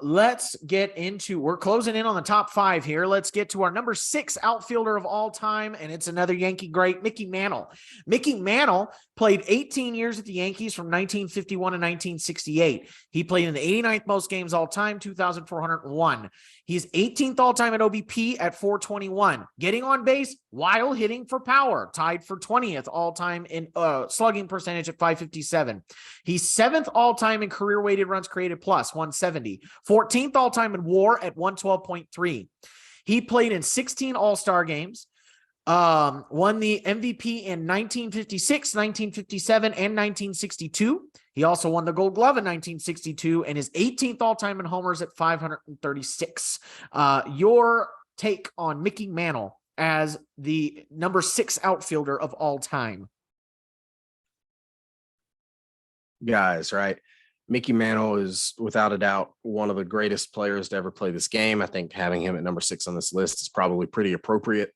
Let's get into, we're closing in on the top 5 here. Let's get to our number 6 outfielder of all time, and it's another Yankee great, Mickey Mantle. Mickey Mantle played 18 years at the Yankees from 1951 to 1968. He played in the 89th most games all time, 2,401. He's 18th all time at OBP at 421, getting on base while hitting for power, tied for 20th all time in slugging percentage at 557. He's 7th all time in career weighted runs created plus 170, 14th all time in WAR at 112.3. He played in 16 All-Star games, won the MVP in 1956, 1957, and 1962. He also won the Gold Glove in 1962 and is 18th all-time in homers at 536. Your take on Mickey Mantle as the number 6 outfielder of all time? Guys, right? Mickey Mantle is without a doubt one of the greatest players to ever play this game. I think having him at number 6 on this list is probably pretty appropriate.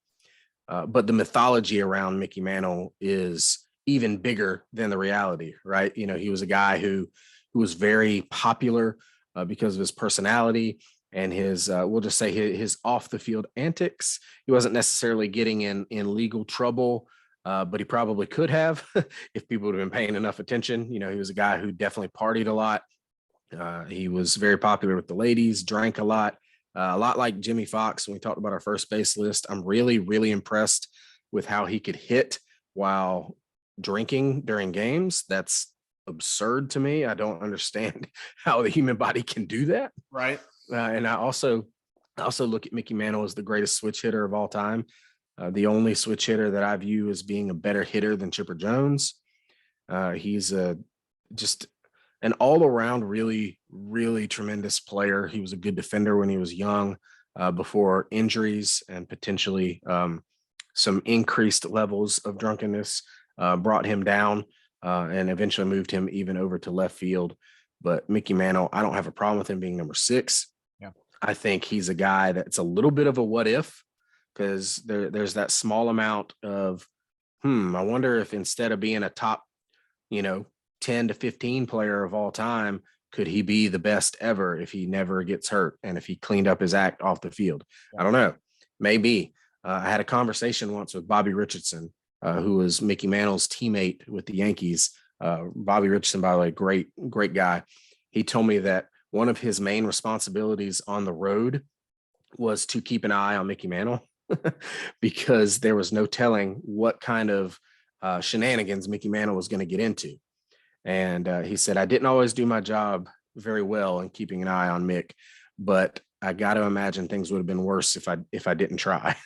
But the mythology around Mickey Mantle is even bigger than the reality, right? You know, he was a guy who was very popular because of his personality and his, we'll just say his off the field antics. He wasn't necessarily getting in legal trouble, but he probably could have if people would have been paying enough attention. You know, he was a guy who definitely partied a lot. He was very popular with the ladies, drank a lot like Jimmy Fox. When we talked about our first base list, I'm really, really impressed with how he could hit while drinking during games. That's absurd to me. I don't understand how the human body can do that. Right. And I also look at Mickey Mantle as the greatest switch hitter of all time. The only switch hitter that I view as being a better hitter than Chipper Jones. He's just an all-around really, really tremendous player. He was a good defender when he was young, before injuries and potentially some increased levels of drunkenness brought him down and eventually moved him even over to left field. But Mickey Mantle, I don't have a problem with him being number 6. Yeah. I think he's a guy that's a little bit of a what if, because there's that small amount of, I wonder if instead of being a top, 10 to 15 player of all time, could he be the best ever if he never gets hurt and if he cleaned up his act off the field? Yeah. I don't know. Maybe. I had a conversation once with Bobby Richardson, who was Mickey Mantle's teammate with the Yankees. Bobby Richardson, by the way, great guy. he told me that one of his main responsibilities on the road was to keep an eye on Mickey Mantle because there was no telling what kind of shenanigans Mickey Mantle was going to get into. And he said, I didn't always do my job very well in keeping an eye on Mick, but I got to imagine things would have been worse if I didn't try.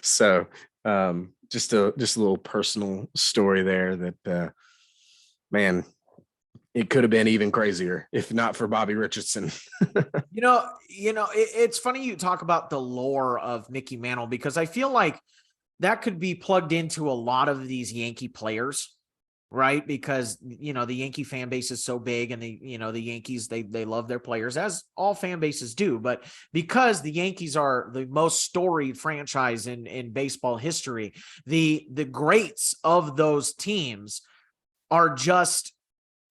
So just a little personal story there that man, it could have been even crazier if not for Bobby Richardson. It's funny you talk about the lore of Mickey Mantle, because I feel like that could be plugged into a lot of these Yankee players, right? Because, the Yankee fan base is so big, and the Yankees, they love their players, as all fan bases do. But because the Yankees are the most storied franchise in baseball history, the greats of those teams are just,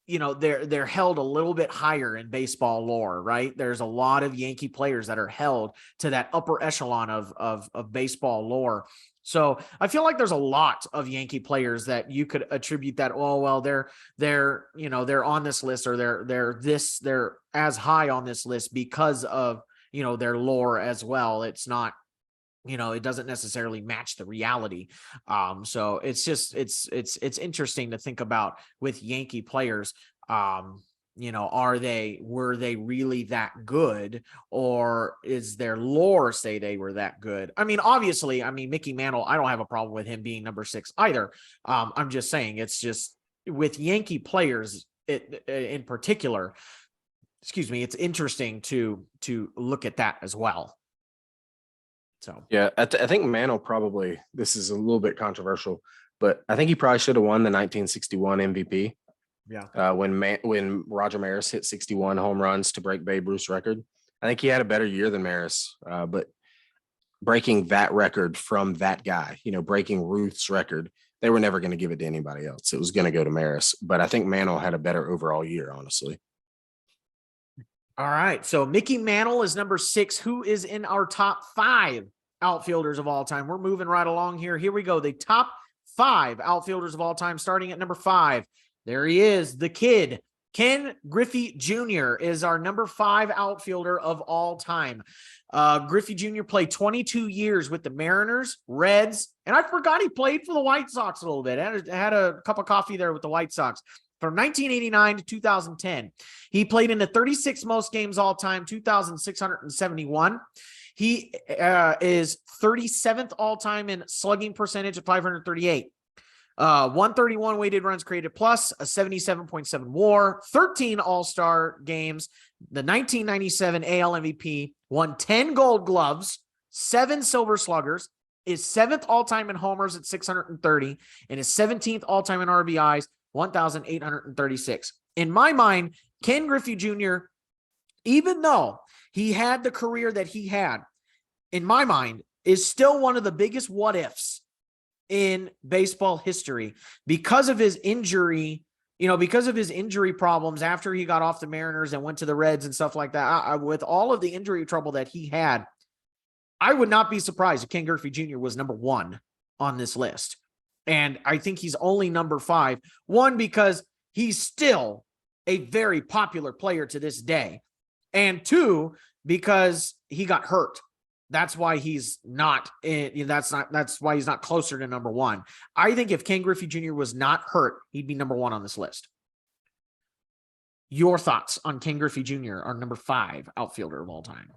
they're held a little bit higher in baseball lore, right? There's a lot of Yankee players that are held to that upper echelon of baseball lore. So I feel like there's a lot of Yankee players that you could attribute that, oh, well, they're on this list, or they're as high on this list because of, their lore as well. It's not, it doesn't necessarily match the reality. So it's just, it's interesting to think about with Yankee players. Were they really that good, or is their lore say they were that good? I mean, obviously, Mickey Mantle, I don't have a problem with him being number 6 either. I'm just saying, it's just with Yankee players in particular, it's interesting to look at that as well. So yeah, I think Mantle probably, this is a little bit controversial, but I think he probably should have won the 1961 MVP. Yeah. When Roger Maris hit 61 home runs to break Babe Ruth's record. I think he had a better year than Maris, but breaking that record from that guy, breaking Ruth's record, they were never going to give it to anybody else. It was going to go to Maris, but I think Mantle had a better overall year, honestly. All right. So Mickey Mantle is number 6. Who is in our top 5 outfielders of all time? We're moving right along here. Here we go. The top 5 outfielders of all time, starting at number 5. There he is, the kid. Ken Griffey Jr. is our number 5 outfielder of all time. Griffey Jr. played 22 years with the Mariners, Reds, and I forgot he played for the White Sox a little bit. I had a cup of coffee there with the White Sox. From 1989 to 2010, he played in the 36 most games all time, 2,671. He is 37th all time in slugging percentage of 538. 131 weighted runs created plus, a 77.7 WAR, 13 All-Star games, the 1997 AL MVP, won 10 Gold Gloves, 7 Silver Sluggers, is 7th all-time in homers at 630, and is 17th all-time in RBIs, 1,836. In my mind, Ken Griffey Jr., even though he had the career that he had, in my mind, is still one of the biggest what-ifs in baseball history because of his injury, because of his injury problems after he got off the Mariners and went to the Reds and stuff like that. With all of the injury trouble that he had, I would not be surprised if Ken Griffey Jr. was number 1 on this list. And I think he's only number 5. 1, because he's still a very popular player to this day. And 2, because he got hurt. That's why he's not that's why he's not closer to number 1. I think if Ken Griffey Jr. was not hurt, he'd be number 1 on this list. Your thoughts on Ken Griffey Jr., our number 5 outfielder of all time?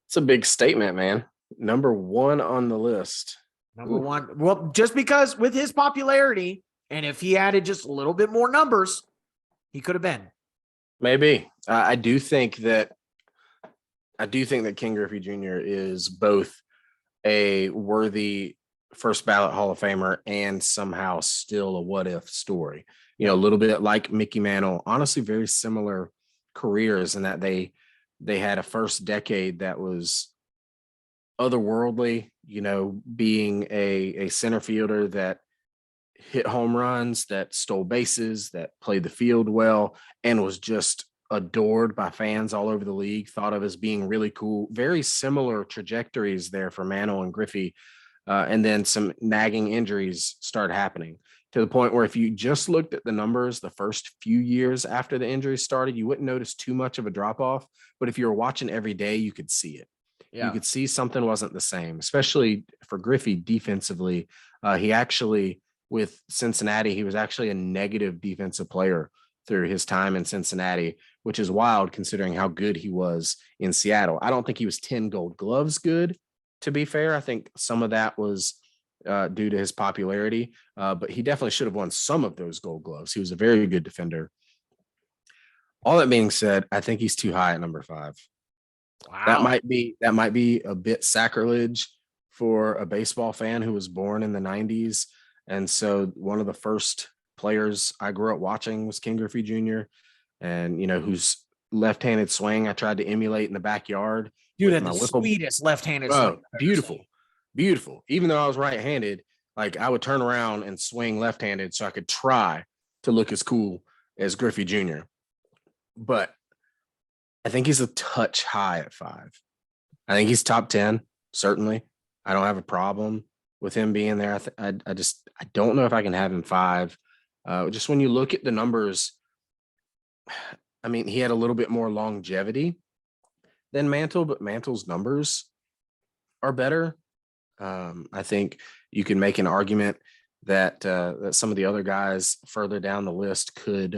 It's a big statement, man. Number 1 on the list. Number 1. Well, just because with his popularity, and if he added just a little bit more numbers, he could have been. Maybe. I do think that Ken Griffey Jr. is both a worthy first ballot Hall of Famer and somehow still a what if story. A little bit like Mickey Mantle, honestly, very similar careers in that they had a first decade that was otherworldly, being a center fielder that hit home runs, that stole bases, that played the field well, and was just adored by fans all over the league, thought of as being really cool. Very similar trajectories there for Mantle and Griffey. And then some nagging injuries start happening to the point where if you just looked at the numbers the first few years after the injuries started, you wouldn't notice too much of a drop off. But if you were watching every day, you could see it. You could see something wasn't the same, especially for Griffey defensively. He actually, with Cincinnati, he was actually a negative defensive player through his time in Cincinnati, which is wild considering how good he was in Seattle. I don't think he was 10 gold gloves good, to be fair. I think some of that was due to his popularity, but he definitely should have won some of those gold gloves. He was a very good defender. All that being said, I think he's too high at number 5. Wow. That might be a bit sacrilege for a baseball fan who was born in the 90s. And so one of the first players I grew up watching was Ken Griffey Jr. And, whose left-handed swing I tried to emulate in the backyard. Dude had the sweetest left-handed swing. Beautiful. Beautiful. Even though I was right-handed, like I would turn around and swing left-handed so I could try to look as cool as Griffey Jr. But I think he's a touch high at 5. I think he's top 10, certainly. I don't have a problem with him being there. I don't know if I can have him 5. Just when you look at the numbers, I mean, he had a little bit more longevity than Mantle, but Mantle's numbers are better. I think you can make an argument that that some of the other guys further down the list could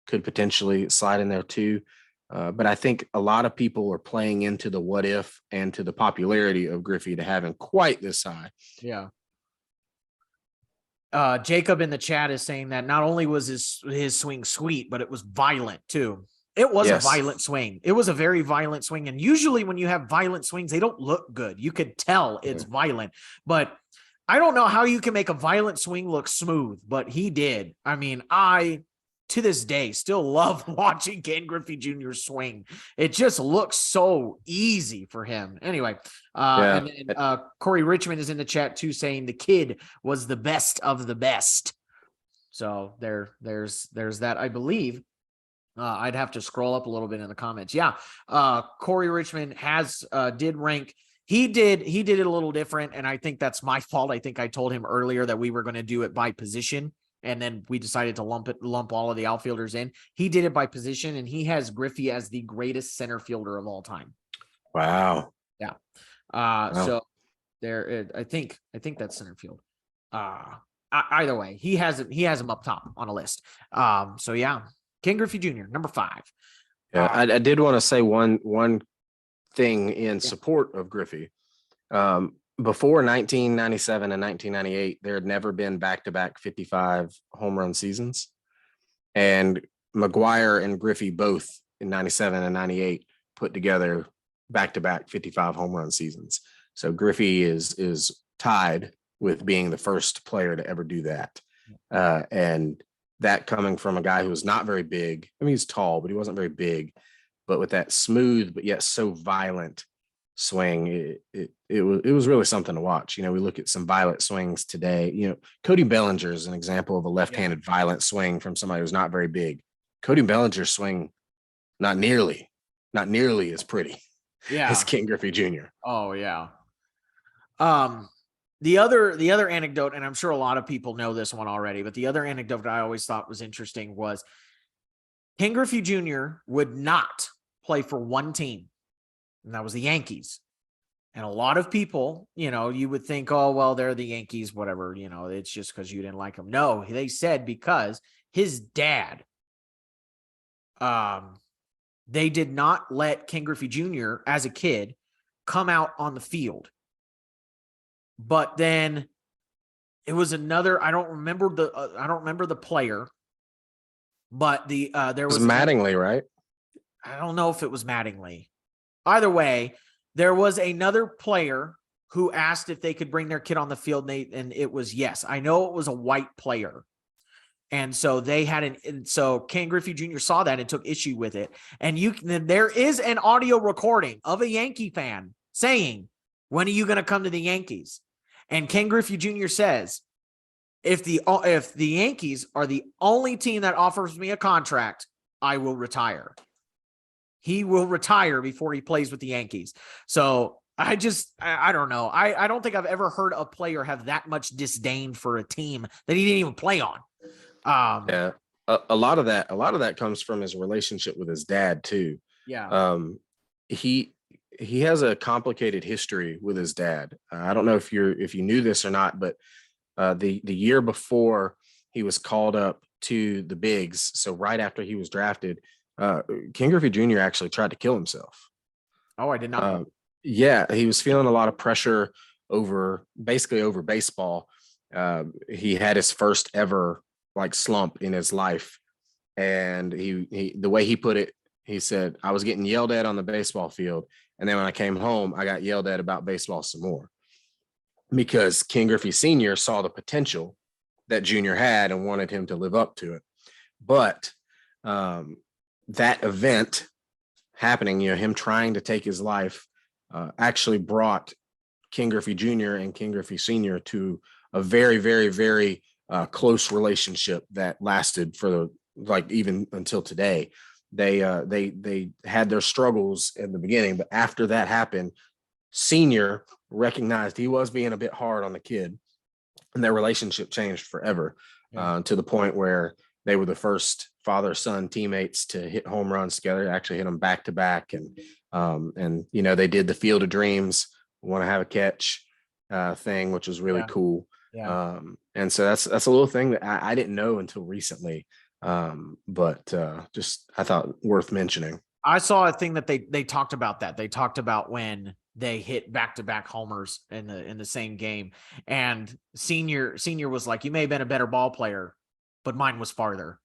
potentially slide in there too. But I think a lot of people are playing into the what if and to the popularity of Griffey to have him quite this high. Yeah. Jacob in the chat is saying that not only was his swing sweet, but it was violent too. It was a violent swing. It was a very violent swing. And usually when you have violent swings, they don't look good. You could tell it's violent, but I don't know how you can make a violent swing look smooth, but he did. I mean, to this day, still love watching Ken Griffey Jr. swing. It just looks so easy for him. Anyway, and then Corey Richmond is in the chat too, saying the kid was the best of the best. So there's that, I believe. I'd have to scroll up a little bit in the comments. Yeah, Corey Richmond did rank. He did it a little different, and I think that's my fault. I think I told him earlier that we were going to do it by position. And then we decided to lump all of the outfielders in. He did it by position, and he has Griffey as the greatest center fielder of all time. Wow. Yeah. Wow. So there, I think that's center field. Either way, he has him up top on a list. So yeah, Ken Griffey Jr., number 5. Yeah, I did want to say one thing in support of Griffey. Before 1997 and 1998, there had never been back-to-back 55 home run seasons. And McGuire and Griffey both in 97 and 98 put together back-to-back 55 home run seasons. So Griffey is tied with being the first player to ever do that. And that coming from a guy who was not very big. I mean, he's tall, but he wasn't very big. But with that smooth, but yet so violent swing, it was really something to watch. We look at some violent swings today. Cody Bellinger is an example of a left-handed violent swing from somebody who's not very big. Cody Bellinger's swing not nearly as pretty as Ken Griffey Jr. Oh yeah. The other anecdote, and I'm sure a lot of people know this one already, but the other anecdote I always thought was interesting was Ken Griffey Jr. would not play for one team. And that was the Yankees. And a lot of people, you would think, oh, well, they're the Yankees, whatever, it's just because you didn't like them. No, they said because his dad, they did not let Ken Griffey Jr. as a kid come out on the field. But then it was another, I don't remember the player, but there was Mattingly, right? I don't know if it was Mattingly. Either way, there was another player who asked if they could bring their kid on the field, and it was yes. I know it was a white player. And so so Ken Griffey Jr. saw that and took issue with it. And there is an audio recording of a Yankee fan saying, "When are you going to come to the Yankees?" And Ken Griffey Jr. says, if the Yankees are the only team that offers me a contract, I will retire. He will retire before he plays with the Yankees. So I don't know. I don't think I've ever heard a player have that much disdain for a team that he didn't even play on. Yeah. A lot of that comes from his relationship with his dad too. Yeah. Um, he he has a complicated history with his dad. I don't know if you knew this or not, but the year before he was called up to the bigs, so right after he was drafted, Ken Griffey Jr. actually tried to kill himself. Oh, I did not know. Uh, yeah, he was feeling a lot of pressure basically over baseball. He had his first ever like slump in his life, and he the way he put it, he said, "I was getting yelled at on the baseball field, and then when I came home, I got yelled at about baseball some more because Ken Griffey Sr. saw the potential that Junior had and wanted him to live up to it." But um, that event happening, him trying to take his life, actually brought Ken Griffey Jr. and Ken Griffey Sr. to a very, very, very close relationship that lasted for even until today. They had their struggles in the beginning, but after that happened, Senior recognized he was being a bit hard on the kid, and their relationship changed forever, to the point where they were the first father-son teammates to hit home runs together, actually hit them back to back. And they did the Field of Dreams, want to have a catch thing, which was really cool. Yeah. And so that's a little thing that I didn't know until recently. But just I thought worth mentioning. I saw a thing that they talked about that. They talked about when they hit back-to-back homers in the same game. And senior was like, "You may have been a better ball player, but mine was farther."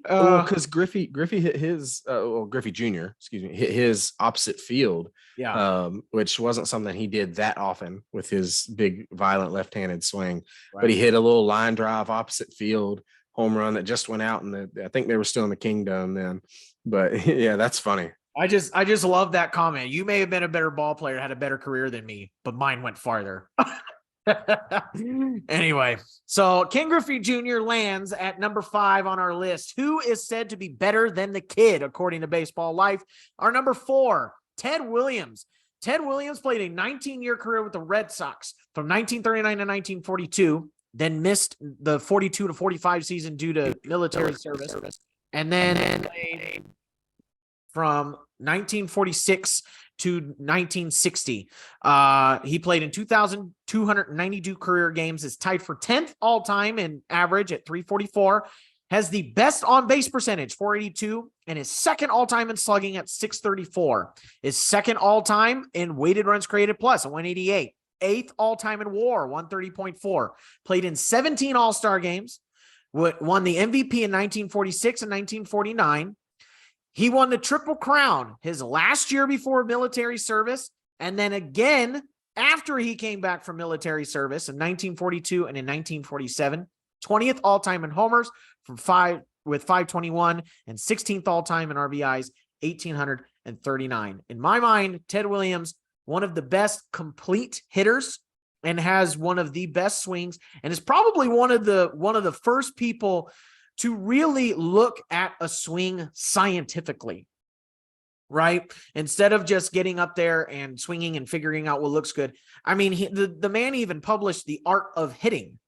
Well, because Griffey hit his Griffey Jr., excuse me, hit his opposite field, Yeah. which wasn't something he did that often with his big violent left-handed swing. Right. But he hit a little line drive opposite field home run that just went out, and I think they were still in the Kingdom then. But yeah, that's funny. I just love that comment. You may have been a better ball player, had a better career than me, but mine went farther. Anyway, so Ken Griffey Jr. lands at number 5 on our list. Who is said to be better than the kid, according to Baseball Life? Our number 4, Ted Williams. Ted Williams played a 19-year career with the Red Sox from 1939 to 1942, then missed the 42 to 45 season due to military service, and then played from 1946 to 1960. He played in 2,292 career games, is tied for 10th all-time in average at 344, has the best on-base percentage, 482, and is second all-time in slugging at 634. Is second all-time in weighted runs created plus, at 188. 8th all-time in WAR, 130.4. Played in 17 All-Star games, won the MVP in 1946 and 1949. He won the Triple Crown his last year before military service, and then again after he came back from military service in 1942 and in 1947. 20th all-time in homers with 521, and 16th all-time in RBIs, 1,839. In my mind, Ted Williams, one of the best complete hitters, and has one of the best swings, and is probably one of the first people to really look at a swing scientifically, right? Instead of just getting up there and swinging and figuring out what looks good. I mean, the man even published The Art of Hitting,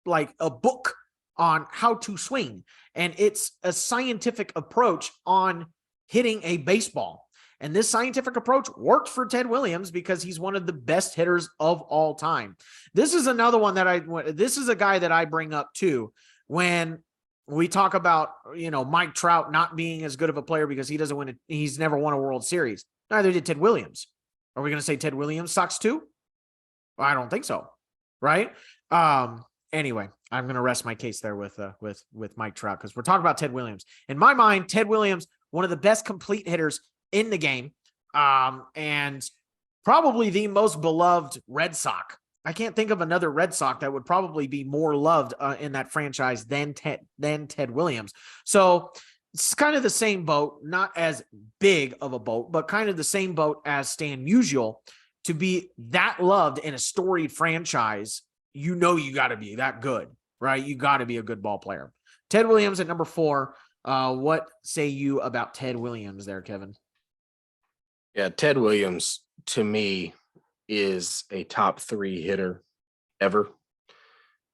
like a book on how to swing. And it's a scientific approach on hitting a baseball. And this scientific approach worked for Ted Williams because he's one of the best hitters of all time. This is another one this is a guy that I bring up too when we talk about, Mike Trout not being as good of a player because he's never won a World Series. Neither did Ted Williams. Are we going to say Ted Williams sucks too? Well, I don't think so. Right. Anyway, I'm going to rest my case there with Mike Trout, because we're talking about Ted Williams. In my mind, Ted Williams, one of the best complete hitters in the game, and probably the most beloved Red Sox. I can't think of another Red Sox that would probably be more loved in that franchise than Ted Williams. So it's kind of the same boat, not as big of a boat, but kind of the same boat as Stan Musial. To be that loved in a storied franchise, you got to be that good, right? You got to be a good ball player. Ted Williams at number 4. What say you about Ted Williams there, Kevin? Yeah, Ted Williams to me is a top 3 hitter ever.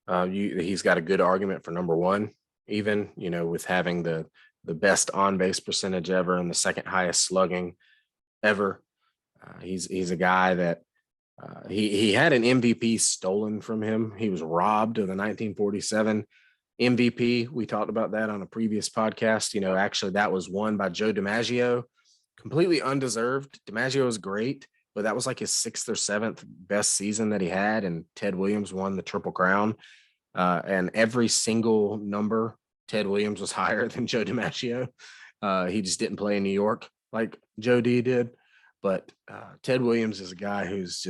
He's got a good argument for number 1, even, with having the best on base percentage ever and the second highest slugging ever. He's a guy that he had an MVP stolen from him. He was robbed of the 1947 MVP. We talked about that on a previous podcast. Actually, that was won by Joe DiMaggio, completely undeserved. DiMaggio was great, but that was like his 6th or 7th best season that he had, and Ted Williams won the Triple Crown. And every single number, Ted Williams was higher than Joe DiMaggio. He just didn't play in New York like Joe D did. But Ted Williams is a guy who's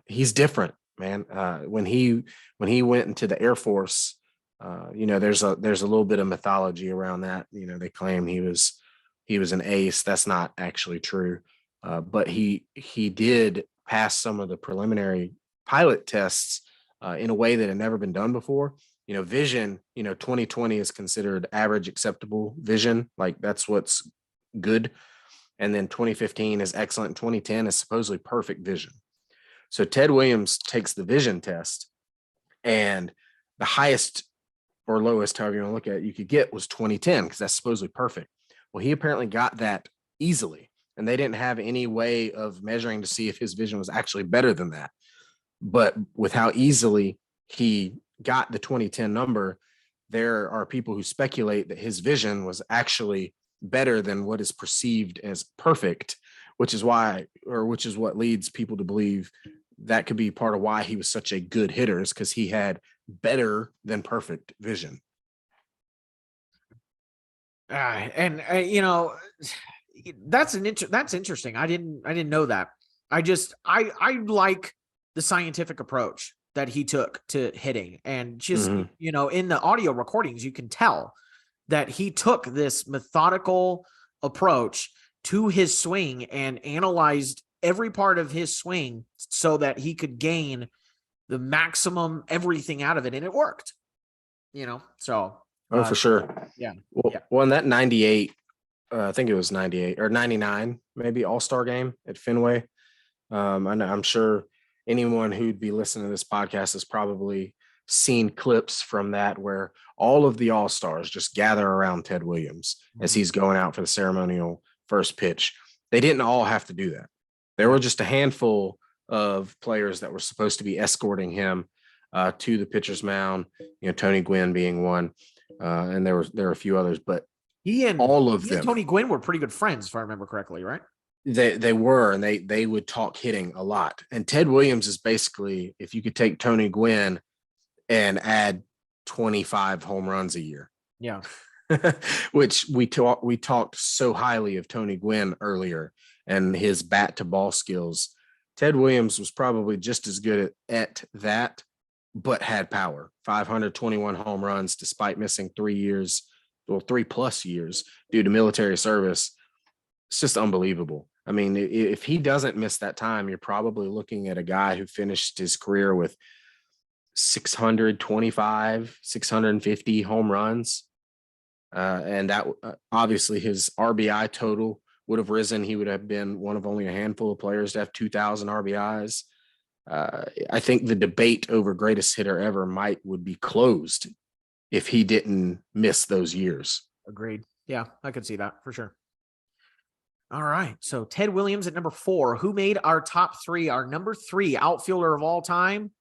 he's different, man. When he went into the Air Force, there's a little bit of mythology around that. They claim he was an ace. That's not actually true. But he did pass some of the preliminary pilot tests in a way that had never been done before. Vision, 2020 is considered average acceptable vision. Like that's what's good. And then 2015 is excellent. 2010 is supposedly perfect vision. So Ted Williams takes the vision test, and the highest or lowest, however you want to look at it, you could get was 2010 because that's supposedly perfect. Well, he apparently got that easily, and they didn't have any way of measuring to see if his vision was actually better than that. But with how easily he got the 2010 number, there are people who speculate that his vision was actually better than what is perceived as perfect, which is what leads people to believe that could be part of why he was such a good hitter, is because he had better than perfect vision. And that's interesting. I didn't know that. I like the scientific approach that he took to hitting, and just, in the audio recordings, you can tell that he took this methodical approach to his swing and analyzed every part of his swing so that he could gain the maximum everything out of it. And it worked, so. For sure. Yeah. Well, in that 98, I think it was 98 or 99, maybe All-Star game at Fenway. I'm sure anyone who'd be listening to this podcast has probably seen clips from that where all of the All-Stars just gather around Ted Williams as he's going out for the ceremonial first pitch. They didn't all have to do that. There were just a handful of players that were supposed to be escorting him to the pitcher's mound, Tony Gwynn being one. And there were a few others, but all of them. Tony Gwynn were pretty good friends, if I remember correctly, right? They were, and they would talk hitting a lot. And Ted Williams is basically, if you could take Tony Gwynn and add 25 home runs a year. Yeah. Which we talked so highly of Tony Gwynn earlier and his bat to ball skills. Ted Williams was probably just as good at that, but had power. 521 home runs despite missing 3+ years due to military service. It's just unbelievable. I mean, if he doesn't miss that time, you're probably looking at a guy who finished his career with 625, 650 home runs. And that obviously his RBI total would have risen. He would have been one of only a handful of players to have 2,000 RBIs. I think the debate over greatest hitter ever would be closed if he didn't miss those years. Agreed. Yeah, I could see that for sure. All right. So Ted Williams at number 4. Who made our top 3? Our number 3 outfielder of all time.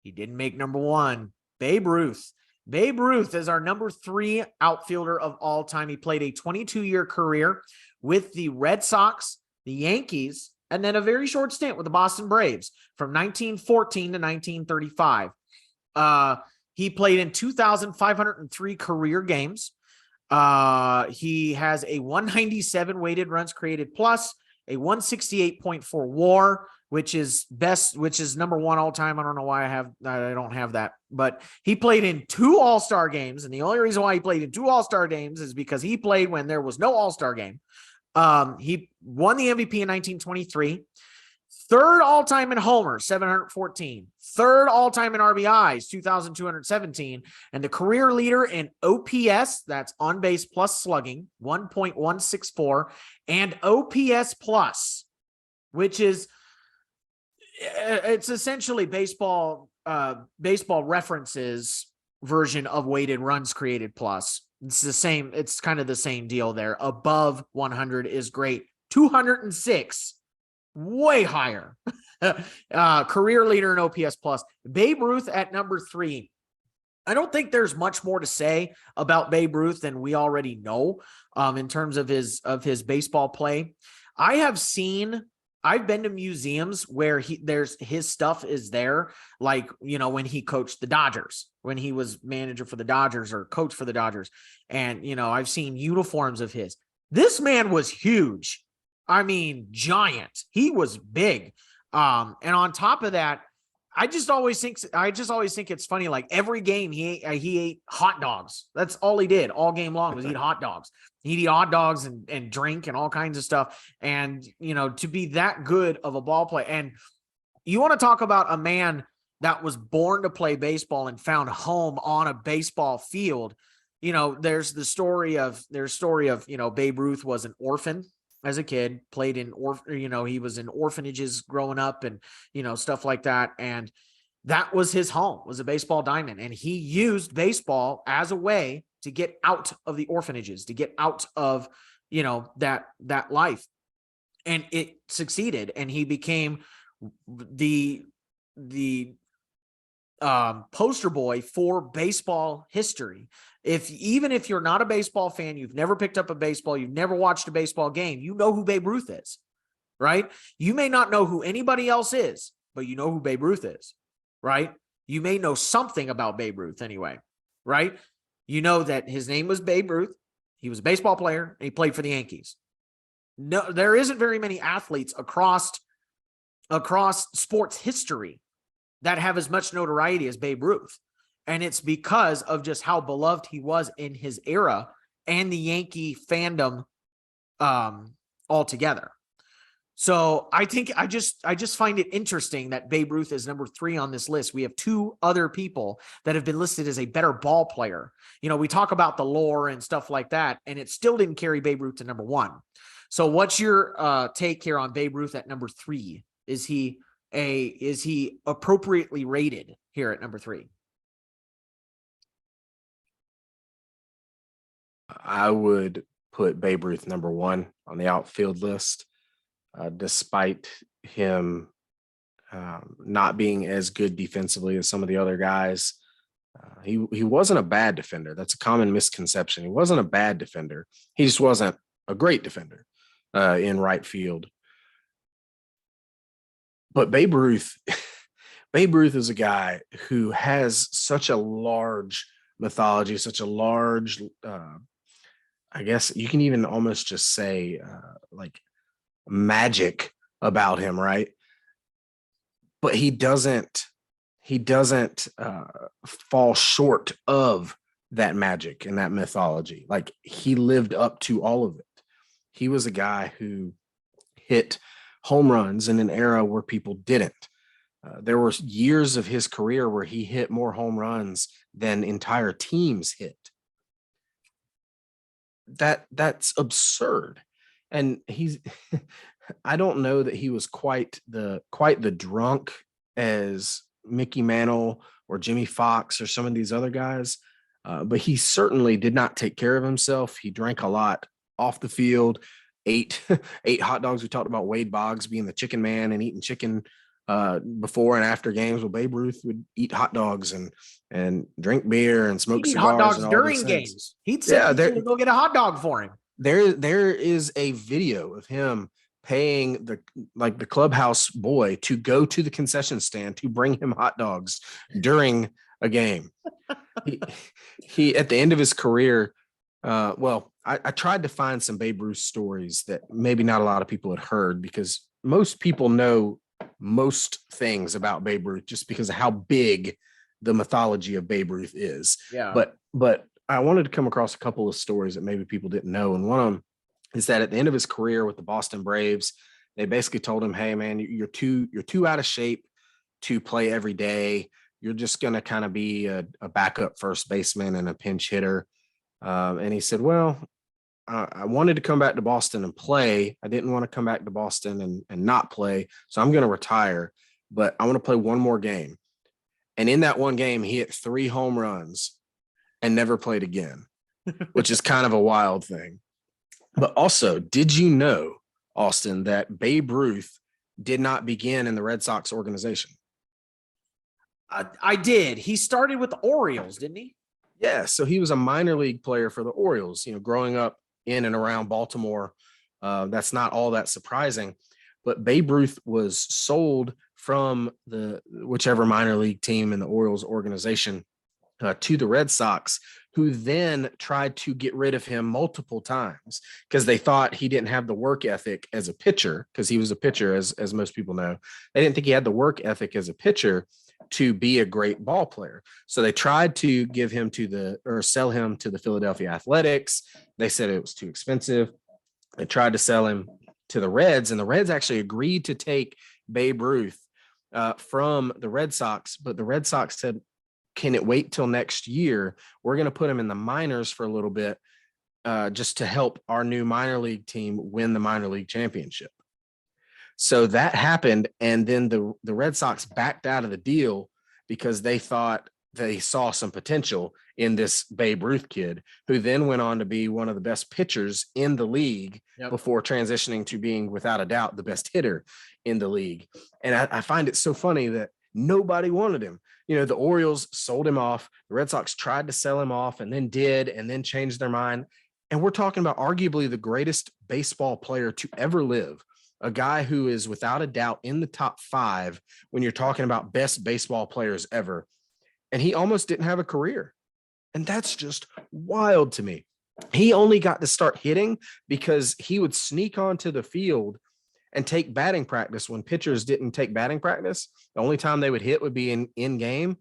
He didn't make number 1. Babe Ruth. Babe Ruth is our number 3 outfielder of all time. He played a 22-year career with the Red Sox, the Yankees, and then a very short stint with the Boston Braves from 1914 to 1935. He played in 2,503 career games. He has a 197 weighted runs created plus, a 168.4 WAR, which is number 1 all time. I don't know why I don't have that, but he played in 2 All-Star games. And the only reason why he played in 2 All-Star games is because he played when there was no All-Star game. He won the MVP in 1923. Third all-time in homers, 714. Third all-time in RBIs, 2,217. And the career leader in OPS, that's on base plus slugging, 1.164. And OPS plus, which is, it's essentially baseball references version of weighted runs created plus. It's the same. It's kind of the same deal there. Above 100 is great. 206, way higher. Career leader in OPS plus. Babe Ruth at number 3. I don't think there's much more to say about Babe Ruth than we already know in terms of his baseball play. I've been to museums where his stuff is there, like, when he coached the Dodgers, when he was manager for the Dodgers or coach for the Dodgers. And, I've seen uniforms of his. This man was huge. I mean, giant. He was big. And on top of that, I just always think it's funny. Like every game he ate hot dogs. That's all he did all game long was eat hot dogs. He'd eat hot dogs and drink and all kinds of stuff. And, to be that good of a ball player. And you want to talk about a man that was born to play baseball and found home on a baseball field. There's story of, Babe Ruth was an orphan as a kid, played in, he was in orphanages growing up and, stuff like that. And that was his home, was a baseball diamond. And he used baseball as a way to get out of the orphanages, to get out of, that life. And it succeeded. And he became the poster boy for baseball history. Even if you're not a baseball fan, you've never picked up a baseball, you've never watched a baseball game, you know who Babe Ruth is, right? You may not know who anybody else is, but you know who Babe Ruth is, right? You may know something about Babe Ruth anyway, right? You know that his name was Babe Ruth. He was a baseball player and he played for the Yankees. No, there isn't very many athletes across sports history that have as much notoriety as Babe Ruth. And it's because of just how beloved he was in his era and the Yankee fandom altogether. So I think I just find it interesting that Babe Ruth is number 3 on this list. We have 2 other people that have been listed as a better ball player. We talk about the lore and stuff like that, and it still didn't carry Babe Ruth to number 1. So what's your take here on Babe Ruth at number 3? Is he appropriately rated here at number 3? I would put Babe Ruth number 1 on the outfield list, despite him not being as good defensively as some of the other guys. He wasn't a bad defender. That's a common misconception. He wasn't a bad defender. He just wasn't a great defender in right field. But Babe Ruth is a guy who has such a large mythology, such a large, I guess you can even almost just say like magic about him, right? But he doesn't fall short of that magic and that mythology. Like he lived up to all of it. He was a guy who hit home runs in an era where people didn't. There were years of his career where he hit more home runs than entire teams hit. That's absurd. And I don't know that he was quite the drunk as Mickey Mantle or Jimmy Fox or some of these other guys, but he certainly did not take care of himself. He drank a lot off the field, ate hot dogs. We talked about Wade Boggs being the chicken man and eating chicken before and after games. Well, Babe Ruth would eat hot dogs and drink beer and smoke cigars. Hot dogs and all during these things. games. He'd send people to go get a hot dog for him. There is a video of him paying the clubhouse boy to go to the concession stand to bring him hot dogs during a game. He at the end of his career, I tried to find some Babe Ruth stories that maybe not a lot of people had heard, because most people know most things about Babe Ruth just because of how big the mythology of Babe Ruth is. Yeah. But I wanted to come across a couple of stories that maybe people didn't know. And one of them is that at the end of his career with the Boston Braves, They basically told him, "Hey, man, you're too out of shape to play every day. You're just going to kind of be a backup first baseman and a pinch hitter." And he said, "Well, I wanted to come back to Boston and play. I didn't want to come back to Boston and not play. So I'm going to retire, but I want to play one more game." And in that one game, he hit 3 home runs and never played again, which is kind of a wild thing. But also, did you know, Austin, that Babe Ruth did not begin in the Red Sox organization? I did. He started with the Orioles, didn't he? Yeah, so he was a minor league player for the Orioles, growing up in and around Baltimore. That's not all that surprising. But Babe Ruth was sold from the whichever minor league team in the Orioles organization to the Red Sox, who then tried to get rid of him multiple times because they thought he didn't have the work ethic as a pitcher, because he was a pitcher, as most people know. They didn't think he had the work ethic as a pitcher to be a great ball player. So they tried to give him sell him to the Philadelphia Athletics. They said it was too expensive. They tried to sell him to the Reds, and the Reds actually agreed to take Babe Ruth from the Red Sox, but the Red Sox said, "Can it wait till next year? We're going to put him in the minors for a little bit just to help our new minor league team win the minor league championship." So that happened, and then the Red Sox backed out of the deal because they thought they saw some potential in this Babe Ruth kid, who then went on to be one of the best pitchers in the league before transitioning to being, without a doubt, the best hitter in the league. And I find it so funny that nobody wanted him. The Orioles sold him off. The Red Sox tried to sell him off and then changed their mind. And we're talking about arguably the greatest baseball player to ever live, a guy who is without a doubt in the top 5 when you're talking about best baseball players ever. And he almost didn't have a career. And that's just wild to me. He only got to start hitting because he would sneak onto the field and take batting practice when pitchers didn't take batting practice. The only time they would hit would be in game.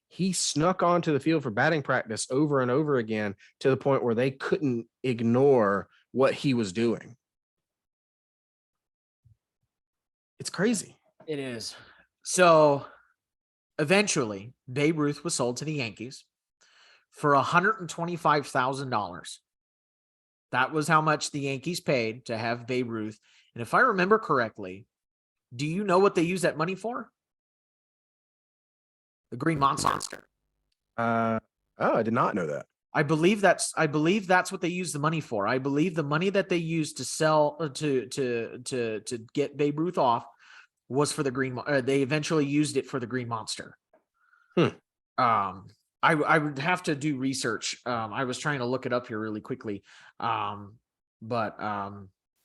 He snuck onto the field for batting practice over and over again to the point where they couldn't ignore what he was doing. It's crazy. It is. So eventually, Babe Ruth was sold to the Yankees for $125,000. That was how much the Yankees paid to have Babe Ruth. And if I remember correctly, do you know what they used that money for? The Green Monster. I did not know that. I believe that's what they used the money for. I believe the money that they used to sell to get Babe Ruth off was for the Green. They eventually used it for the Green Monster. I would have to do research. I was trying to look it up here really quickly. And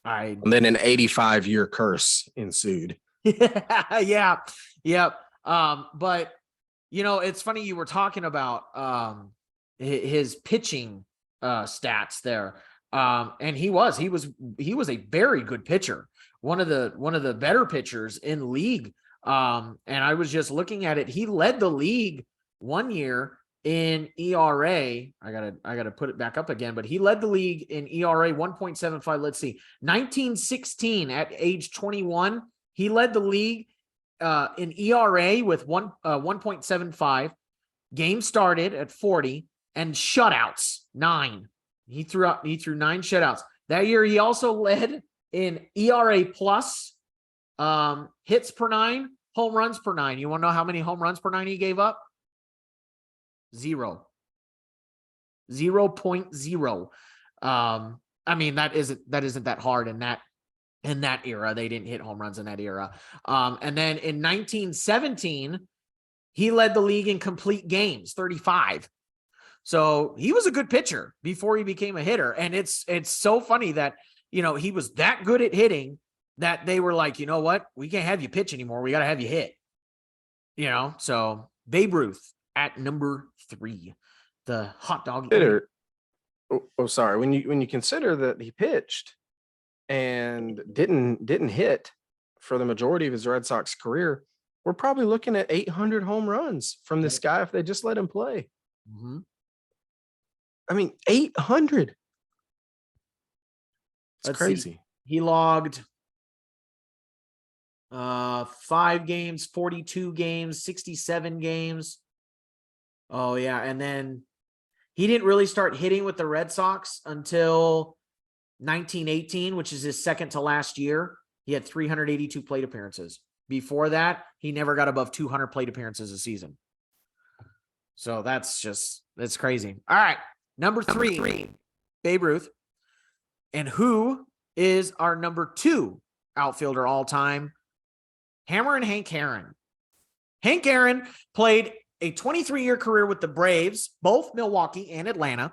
then an 85-year curse ensued. Yeah. But it's funny you were talking about his pitching stats there. And he was a very good pitcher. One of the better pitchers in the league. And I was just looking at it. He led the league one year in ERA. I gotta put it back up again, but he led the league in ERA 1.75. Let's see, 1916 at age 21, he led the league in ERA with 1.75. Game started at 40 and shutouts 9. He threw 9 shutouts that year. He also led in ERA plus, hits per 9, home runs per 9. You want to know how many home runs per 9 he gave up? 0. 0.0. I mean, that isn't that hard in that era. They didn't hit home runs in that era. And then in 1917, he led the league in complete games, 35. So he was a good pitcher before he became a hitter. And it's so funny that, he was that good at hitting that they were like, you know what? We can't have you pitch anymore. We got to have you hit. So Babe Ruth at number 3, the hot dog. Sorry. When you consider that he pitched and didn't hit for the majority of his Red Sox career, we're probably looking at 800 home runs from this guy if they just let him play. Mm-hmm. I mean, 800. It's crazy. See. He logged 5 games, 42 games, 67 games. Oh yeah, and then he didn't really start hitting with the Red Sox until 1918, which is his second to last year. He had 382 plate appearances. Before that, he never got above 200 plate appearances a season. So that's crazy. All right, number three, Babe Ruth. And who is our number 2 outfielder all time? Hammer and Hank Aaron. Hank Aaron played a 23-year career with the Braves, both Milwaukee and Atlanta,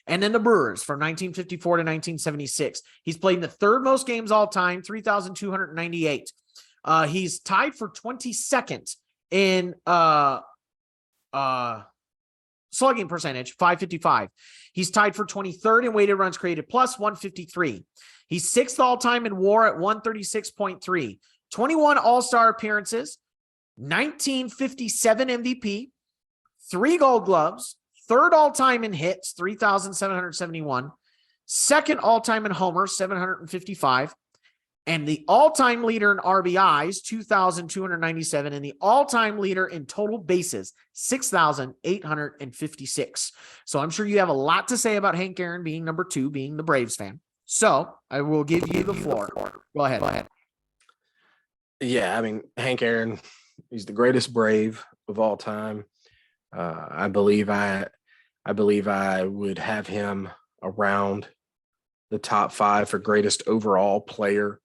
and then the Brewers from 1954 to 1976. He's played in the 3rd most games all time, 3,298. He's tied for 22nd in slugging percentage, 555. He's tied for 23rd in weighted runs created plus, 153. He's 6th all-time in WAR at 136.3. 21 All-Star appearances, 1957 MVP, 3 Gold Gloves, 3rd all-time in hits, 3,771, 2nd all-time in homers, 755, and the all-time leader in RBIs, 2,297, and the all-time leader in total bases, 6,856. So I'm sure you have a lot to say about Hank Aaron being number 2, being the Braves fan. So I will give you the floor. Go ahead. Yeah, I mean, Hank Aaron, he's the greatest Brave of all time. I believe I would have him around the top 5 for greatest overall player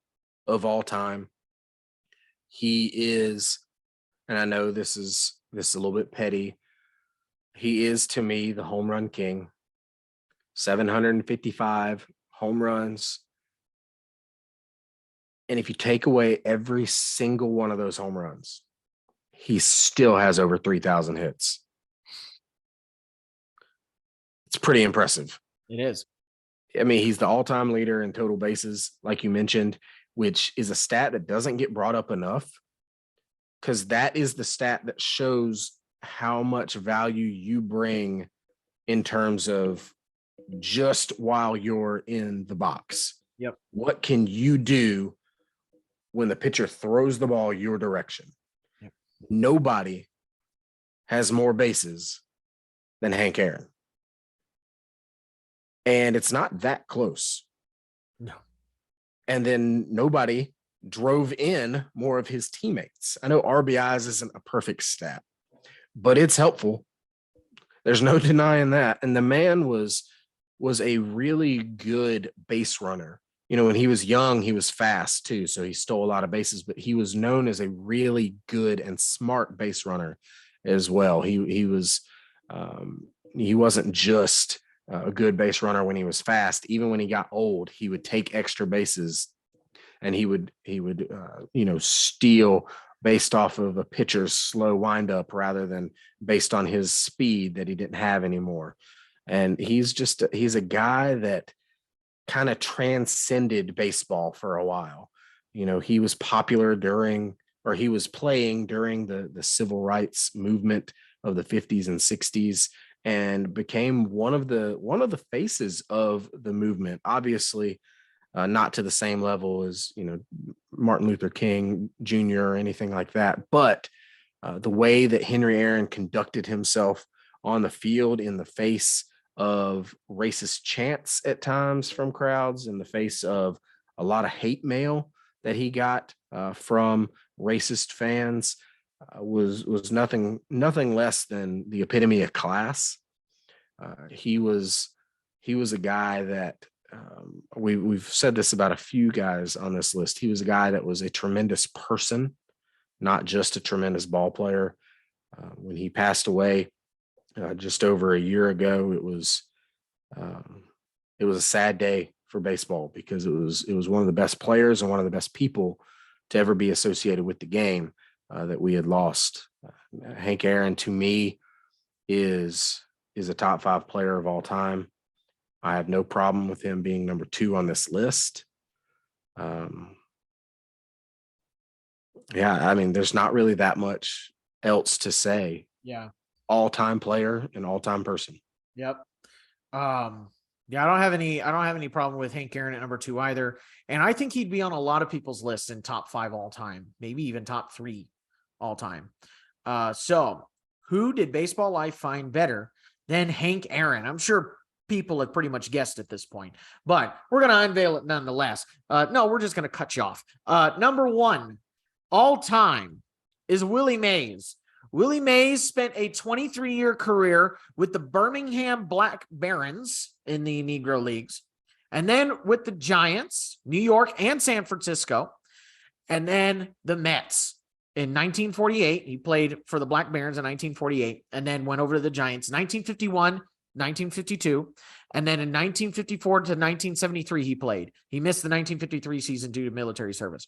of all time. He is, and I know this is a little bit petty, he is to me the home run king. 755 home runs. And if you take away every single one of those home runs, he still has over 3,000 hits. It's pretty impressive. It is. I mean, he's the all-time leader in total bases, like you mentioned, which is a stat that doesn't get brought up enough, because that is the stat that shows how much value you bring in terms of just while you're in the box. Yep. What can you do when the pitcher throws the ball your direction? Yep. Nobody has more bases than Hank Aaron. And it's not that close. No. And then nobody drove in more of his teammates. I know RBIs isn't a perfect stat, but it's helpful. There's no denying that. And the man was a really good base runner. You know, when he was young, he was fast too. So he stole a lot of bases, but he was known as a really good and smart base runner as well. He wasn't just a good base runner when he was fast. Even when he got old, he would take extra bases and he would steal based off of a pitcher's slow windup rather than based on his speed that he didn't have anymore. And he's a guy that kind of transcended baseball for a while. You know, he was popular he was playing during the civil rights movement of the 50s and 60s and became one of the faces of the movement. Obviously, not to the same level as, Martin Luther King Jr. or anything like that. But the way that Henry Aaron conducted himself on the field in the face of racist chants at times from crowds, in the face of a lot of hate mail that he got from racist fans, was nothing less than the epitome of class. He was a guy that we've said this about a few guys on this list. He was a guy that was a tremendous person, not just a tremendous ball player. When he passed away just over a year ago, it was a sad day for baseball because it was one of the best players and one of the best people to ever be associated with the game that we had lost. Hank Aaron, to me, is a top 5 player of all time. I have no problem with him being number 2 on this list. I mean, there's not really that much else to say. Yeah. All-time player and all-time person. Yep. Yeah, I don't have any problem with Hank Aaron at number 2 either. And I think he'd be on a lot of people's lists in top 5 all time, maybe even top 3 all time. So who did Baseball Life find better than Hank Aaron? I'm sure people have pretty much guessed at this point, but we're going to unveil it nonetheless. No, we're just going to cut you off. Number 1 all time is Willie Mays. Willie Mays spent a 23-year career with the Birmingham Black Barons in the Negro Leagues, and then with the Giants, New York and San Francisco, and then the Mets. In 1948, he played for the Black Barons in 1948, and then went over to the Giants 1951, 1952, and then in 1954 to 1973 he played. He missed the 1953 season due to military service.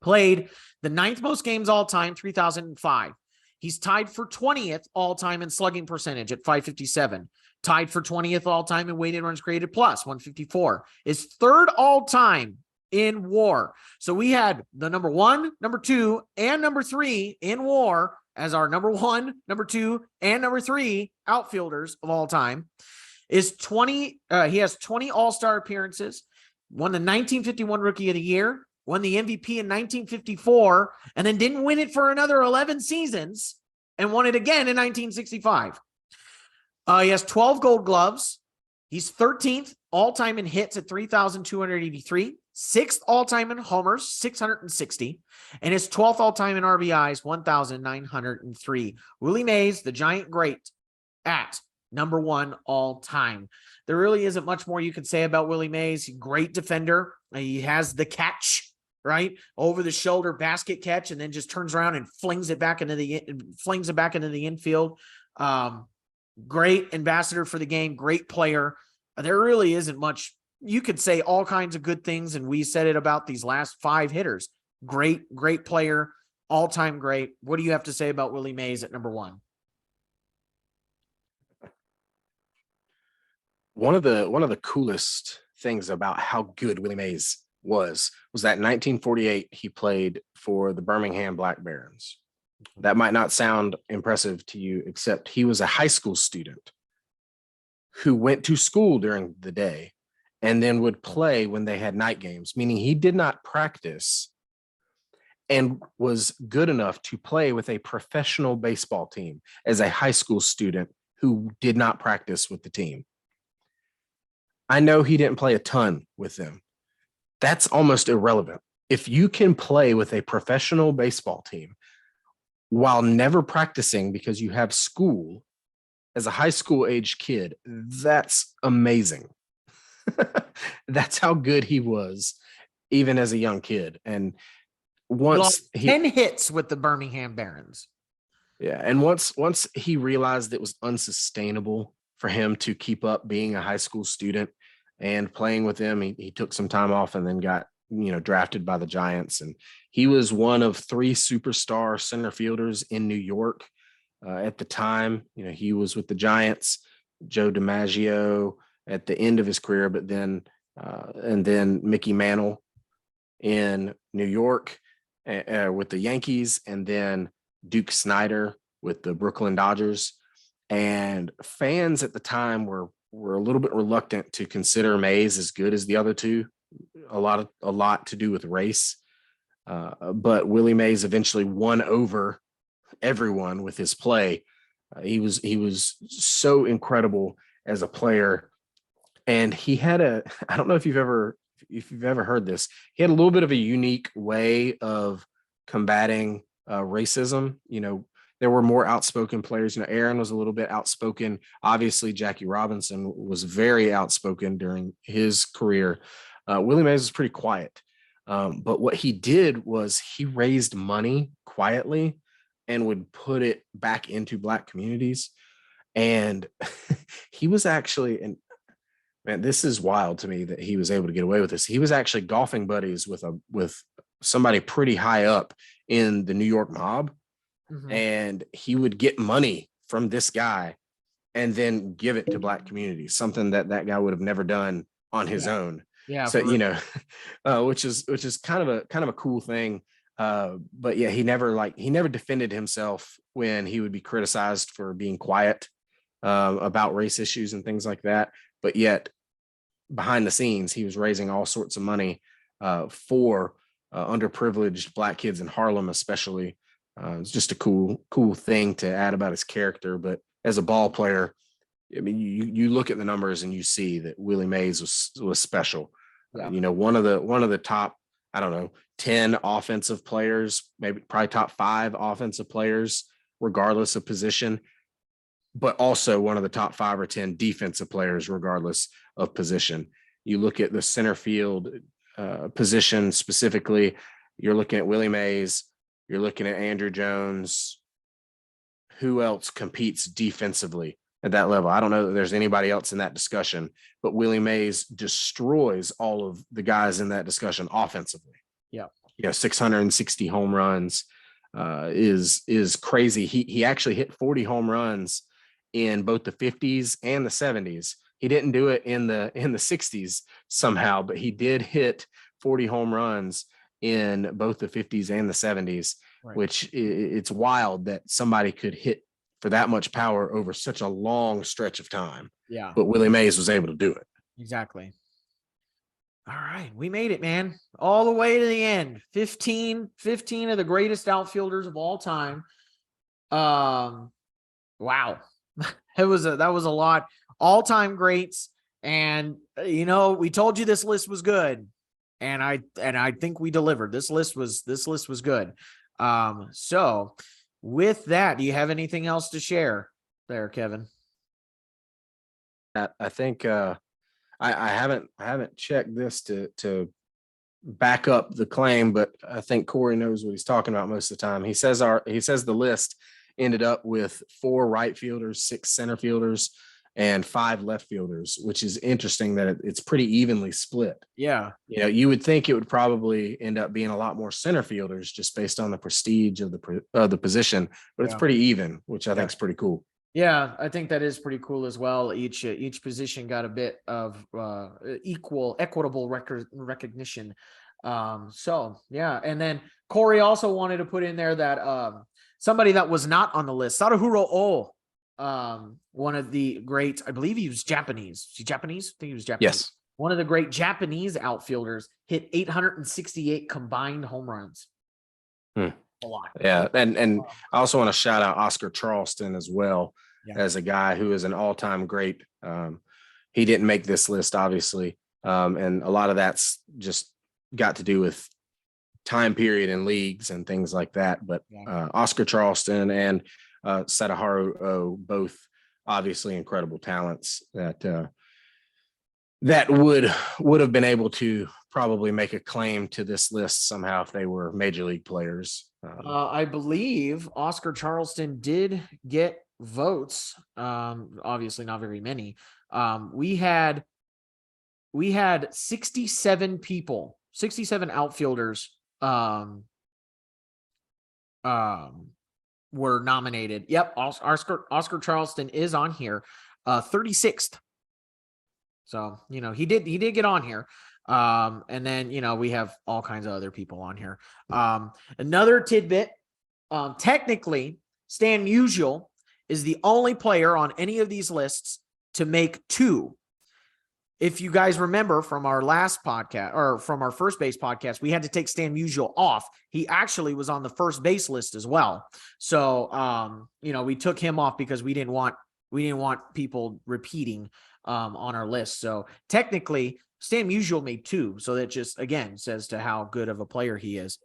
Played the 9th most games all time, 3,005. He's tied for 20th all time in slugging percentage at 557. Tied for 20th all time in weighted runs created plus 154. Is 3rd all time in WAR. So we had the number 1, number 2, and number 3 in WAR as our number 1, number 2, and number 3 outfielders of all time. Is 20. He has 20 All-Star appearances. Won the 1951 Rookie of the Year. Won the MVP in 1954, and then didn't win it for another 11 seasons, and won it again in 1965. He has 12 Gold Gloves. He's 13th all-time in hits at 3,283, 6th all-time in homers, 660, and his 12th all-time in RBIs, 1,903. Willie Mays, the Giant great, at number 1 all time. There really isn't much more you can say about Willie Mays. Great defender. He has the catch, right? Over the shoulder basket catch, and then just turns around and flings it back into the infield. Great ambassador for the game, great player. There really isn't much. You could say all kinds of good things, and we said it about these last 5 hitters. Great player, all-time great. What do you have to say about Willie Mays at number 1? One of the coolest things about how good Willie Mays was that in 1948 he played for the Birmingham Black Barons. That might not sound impressive to you, except he was a high school student who went to school during the day and then would play when they had night games, meaning he did not practice and was good enough to play with a professional baseball team as a high school student who did not practice with the team. I know he didn't play a ton with them. That's almost irrelevant. If you can play with a professional baseball team while never practicing because you have school as a high school age kid, that's amazing. That's how good he was, even as a young kid. And once he 10 hits with the Birmingham Barons. Yeah. And once he realized it was unsustainable for him to keep up being a high school student and playing with them, he took some time off and then got, drafted by the Giants. And he was one of 3 superstar center fielders in New York at the time. He was with the Giants, Joe DiMaggio at the end of his career, but then and then Mickey Mantle in New York with the Yankees, and then Duke Snyder with the Brooklyn Dodgers. And fans at the time were a little bit reluctant to consider Mays as good as the other 2. A lot to do with race. But Willie Mays eventually won over everyone with his play. He was so incredible as a player. And he had I don't know if you've ever heard this, he had a little bit of a unique way of combating racism. There were more outspoken players. Aaron was a little bit outspoken. Obviously, Jackie Robinson was very outspoken during his career. Willie Mays was pretty quiet. But what he did was he raised money quietly and would put it back into Black communities. And he was actually, and man, this is wild to me that he was able to get away with this. He was actually golfing buddies with somebody pretty high up in the New York mob. Mm-hmm. And he would get money from this guy and then give it to Black communities, something that guy would have never done on his own. Yeah. So, which is kind of a cool thing. But yeah, he never defended himself when he would be criticized for being quiet about race issues and things like that. but yet behind the scenes, he was raising all sorts of money for underprivileged Black kids in Harlem, especially. It's just a cool thing to add about his character. But as a ball player, I mean, you look at the numbers and you see that Willie Mays was special. Yeah. One of the top, I don't know, 10 offensive players, maybe probably top 5 offensive players, regardless of position, but also one of the top 5 or 10 defensive players, regardless of position. You look at the center field position specifically, you're looking at Willie Mays, you're looking at Andrew Jones. Who else competes defensively at that level? I don't know that there's anybody else in that discussion, but Willie Mays destroys all of the guys in that discussion offensively. Yeah. 660 home runs is crazy. He actually hit 40 home runs in both the 50s and the 70s. He didn't do it in the 60s somehow, but he did hit 40 home runs in both the 50s and the 70s, right. Which it's wild that somebody could hit for that much power over such a long stretch of time. Yeah. But Willie Mays was able to do it. Exactly. All right. We made it, man. All the way to the end. 15 of the greatest outfielders of all time. Wow. That was a lot. All-time greats. And we told you this list was good. And I think we delivered. This list was good. So with that, do you have anything else to share there, Kevin? I think I haven't checked this to back up the claim, but I think Corey knows what he's talking about most of the time. He says the list ended up with 4 right fielders, 6 center fielders, and 5 left fielders, which is interesting that it's pretty evenly split. Yeah. You would think it would probably end up being a lot more center fielders just based on the prestige of the position, but it's pretty even, which I think is pretty cool. Yeah, I think that is pretty cool as well. Each position got a bit of equitable recognition. So yeah, and then Corey also wanted to put in there that somebody that was not on the list, Sadaharu Oh, one of the great, I believe he was Japanese. Is he Japanese? I think he was Japanese. Yes. One of the great Japanese outfielders, hit 868 combined home runs. A lot. Yeah. And I also want to shout out Oscar Charleston as well, as a guy who is an all-time great. He didn't make this list, obviously. And a lot of that's just got to do with time period in leagues and things like that. But Oscar Charleston and Sadaharu Oh, both obviously incredible talents that would have been able to probably make a claim to this list somehow if they were major league players. I believe Oscar Charleston did get votes. Obviously not very many. We had 67 people, 67 outfielders were nominated. Yep, Oscar Charleston is on here, 36th. So, he did get on here. And then, we have all kinds of other people on here. Another tidbit, technically, Stan Musial is the only player on any of these lists to make 2. If you guys remember from our last podcast or from our first base podcast, we had to take Stan Musial off. He actually was on the first base list as well. So, we took him off because we didn't want people repeating on our list. So technically Stan Musial made 2. So that just, again, says to how good of a player he is.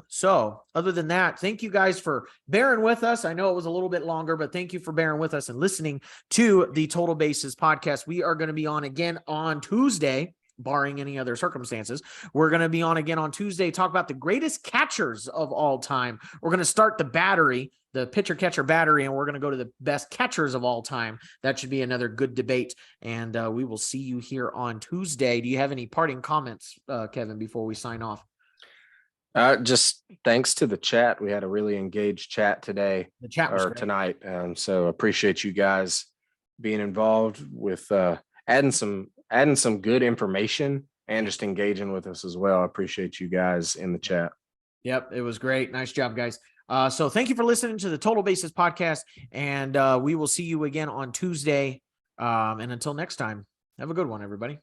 So other than that, thank you guys for bearing with us. I know it was a little bit longer, but thank you for bearing with us and listening to the Total Bases podcast. We are going to be on again on Tuesday, barring any other circumstances. We're going to be on again on Tuesday, talk about the greatest catchers of all time. We're going to start the pitcher catcher battery, and we're going to go to the best catchers of all time. That should be another good debate. And we will see you here on Tuesday. Do you have any parting comments, Kevin, before we sign off? Just thanks to the chat. We had a really engaged chat today or tonight. So appreciate you guys being involved with adding some good information and just engaging with us as well. I appreciate you guys in the chat. Yep. It was great. Nice job, guys. So thank you for listening to the Total Bases podcast, and we will see you again on Tuesday. And until next time, have a good one, everybody.